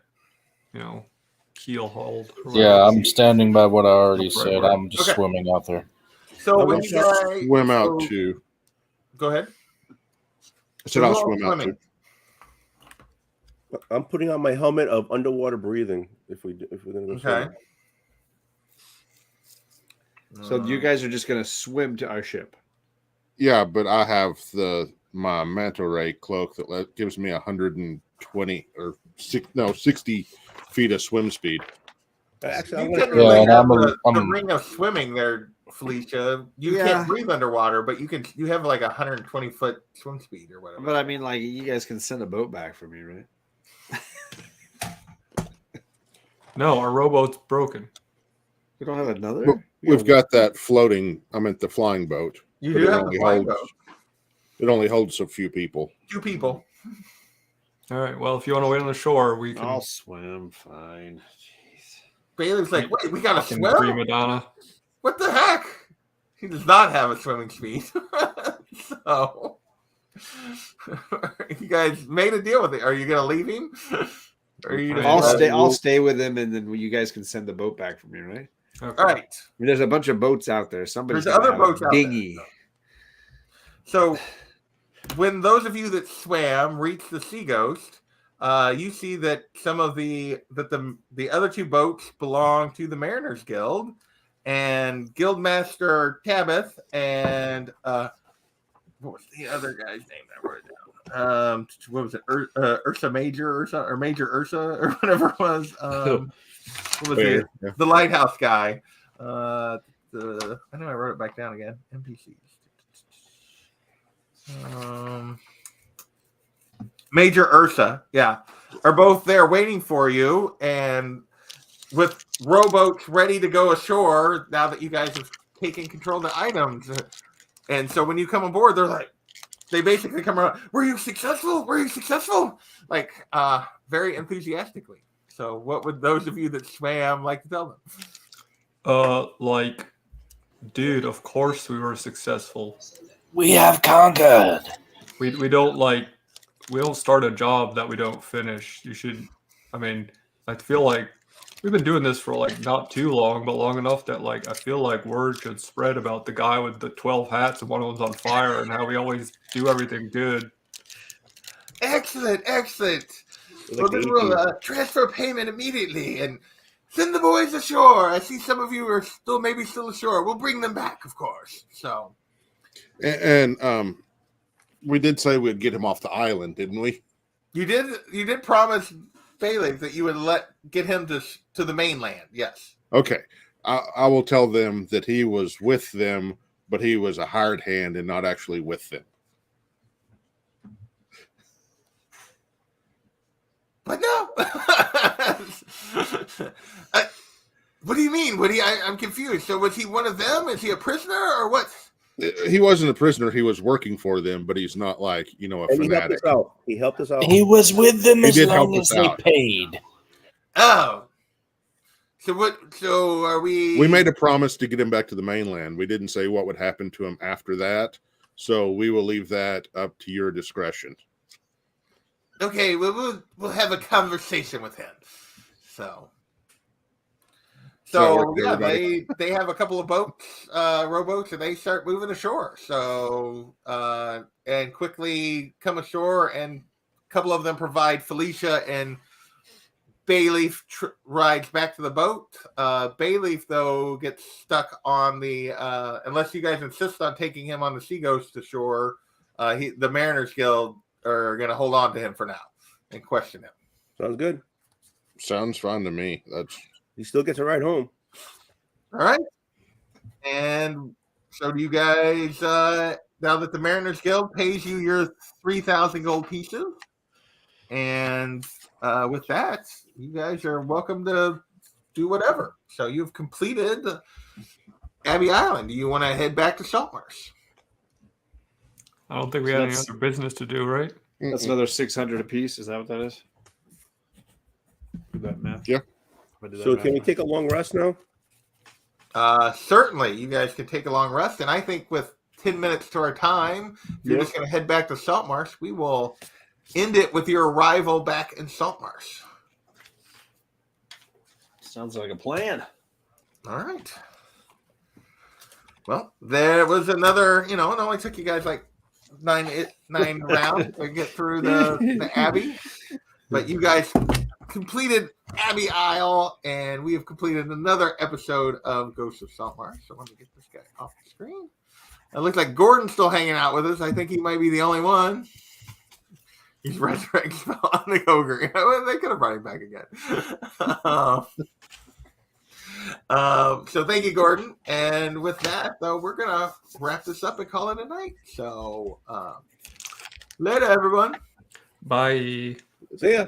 keel hauled. Yeah, I'm standing by what I already Right, said. right. I'm just swimming out there. So I'm when gonna you guys Swim out too. go ahead. I said So I'll who else swim out swimming? too. I'm putting on my helmet of underwater breathing. If we're gonna go Okay. swimming. So you guys are just going to swim to our ship. Yeah, but I have my manta ray cloak that gives me 120 or 60 feet of swim speed. Actually, I'm You gonna technically and have I'm- the ring of swimming there, Felicia. You can't breathe underwater, but you have like 120-foot swim speed or whatever. But I mean, like, you guys can send a boat back for me, right? No, our rowboat's broken. We don't have another? Well, we've got that floating. I meant the flying boat. You but do it have only the flying holds- boat. It only holds a few people. 2 people. All right. Well, if you want to wait on the shore, we can. I'll swim. Fine. Jeez. Bailey's like, wait, we gotta fucking swim? prima donna. What the heck? He does not have a swimming speed. So you guys made a deal with it. Are you gonna leave him? Or are you I'll stay with him, and then you guys can send the boat back for me, right? Okay. All right. I mean, there's a bunch of boats out there. Somebody's There's gotta other have a boats out there. dinghy. So when those of you that swam reach the Sea Ghost, you see that some of the other 2 boats belong to the Mariners Guild, and Guildmaster Tabith and what was the other guy's name that I wrote down? What was it? Ursa Major or Major Ursa or whatever it was. What was it? Yeah. The lighthouse guy. I know I wrote it back down again. NPCs. Major Ursa, yeah, are both there waiting for you, and with rowboats ready to go ashore now that you guys have taken control of the items. And so when you come aboard, they basically come around. Were you successful? Were you successful? Like, very enthusiastically. So what would those of you that swam like to tell them? Like, dude, of course we were successful. We have conquered. We don't start a job that we don't finish. You should. I mean, I feel like we've been doing this for like not too long, but long enough that like I feel like word should spread about the guy with the 12 hats and one of them's on fire, and how we always do everything good. Excellent. Like Well, then the we'll 18. transfer payment immediately and send the boys ashore. I see some of you are maybe still ashore. We'll bring them back, of course. So, And we did say we'd get him off the island, didn't we? you did promise Bailey that you would get him to the mainland. Yes. Okay. I will tell them that he was with them, but he was a hired hand and not actually with them. But no. What do you mean? I'm confused. So was he one of them? Is he a prisoner or what? He wasn't a prisoner. He was working for them, but he's not like, a And he helped fanatic. us out. He helped us out. He was with them He as did help long us as they out. paid. Oh. So what? So are we? We made a promise to get him back to the mainland. We didn't say what would happen to him after that. So we will leave that up to your discretion. Okay, we'll have a conversation with him. So work for yeah, everybody? they have a couple of boats, rowboats, and they start moving ashore. So and quickly come ashore, and a couple of them provide Felicia, and Bayleaf rides back to the boat. Bayleaf though gets stuck on the unless you guys insist on taking him on the Sea Ghost ashore. The Mariners Guild are going to hold on to him for now and question him. Sounds good. Sounds fine to me. That's He still gets a ride home. All right. And So do you guys, now that the Mariners Guild pays you your 3,000 gold pieces, and with that, you guys are welcome to do whatever. So you've completed Abbey Island. Do you want to head back to Saltmarsh? I don't think we So had any that's- other business to do, right? That's another 600 apiece. Is that what that is? Do that math. Yeah. I did that So math can we right. take a long rest now? Certainly, you guys can take a long rest, and I think with 10 minutes to our time, if you're just going to head back to Saltmarsh, we will end it with your arrival back in Saltmarsh. Sounds like a plan. All right. Well, there was another, it only took you guys like nine rounds to get through the Abbey, but you guys completed Abbey Isle, and we have completed another episode of Ghosts of Saltmarsh. So let me get this guy off the screen. It looks like Gordon's still hanging out with us. I think he might be the only one. He's resurrecting spell on the ogre. They could have brought him back again. So thank you, Gordon. And with that, though, we're going to wrap this up and call it a night. So later, everyone. Bye. See ya.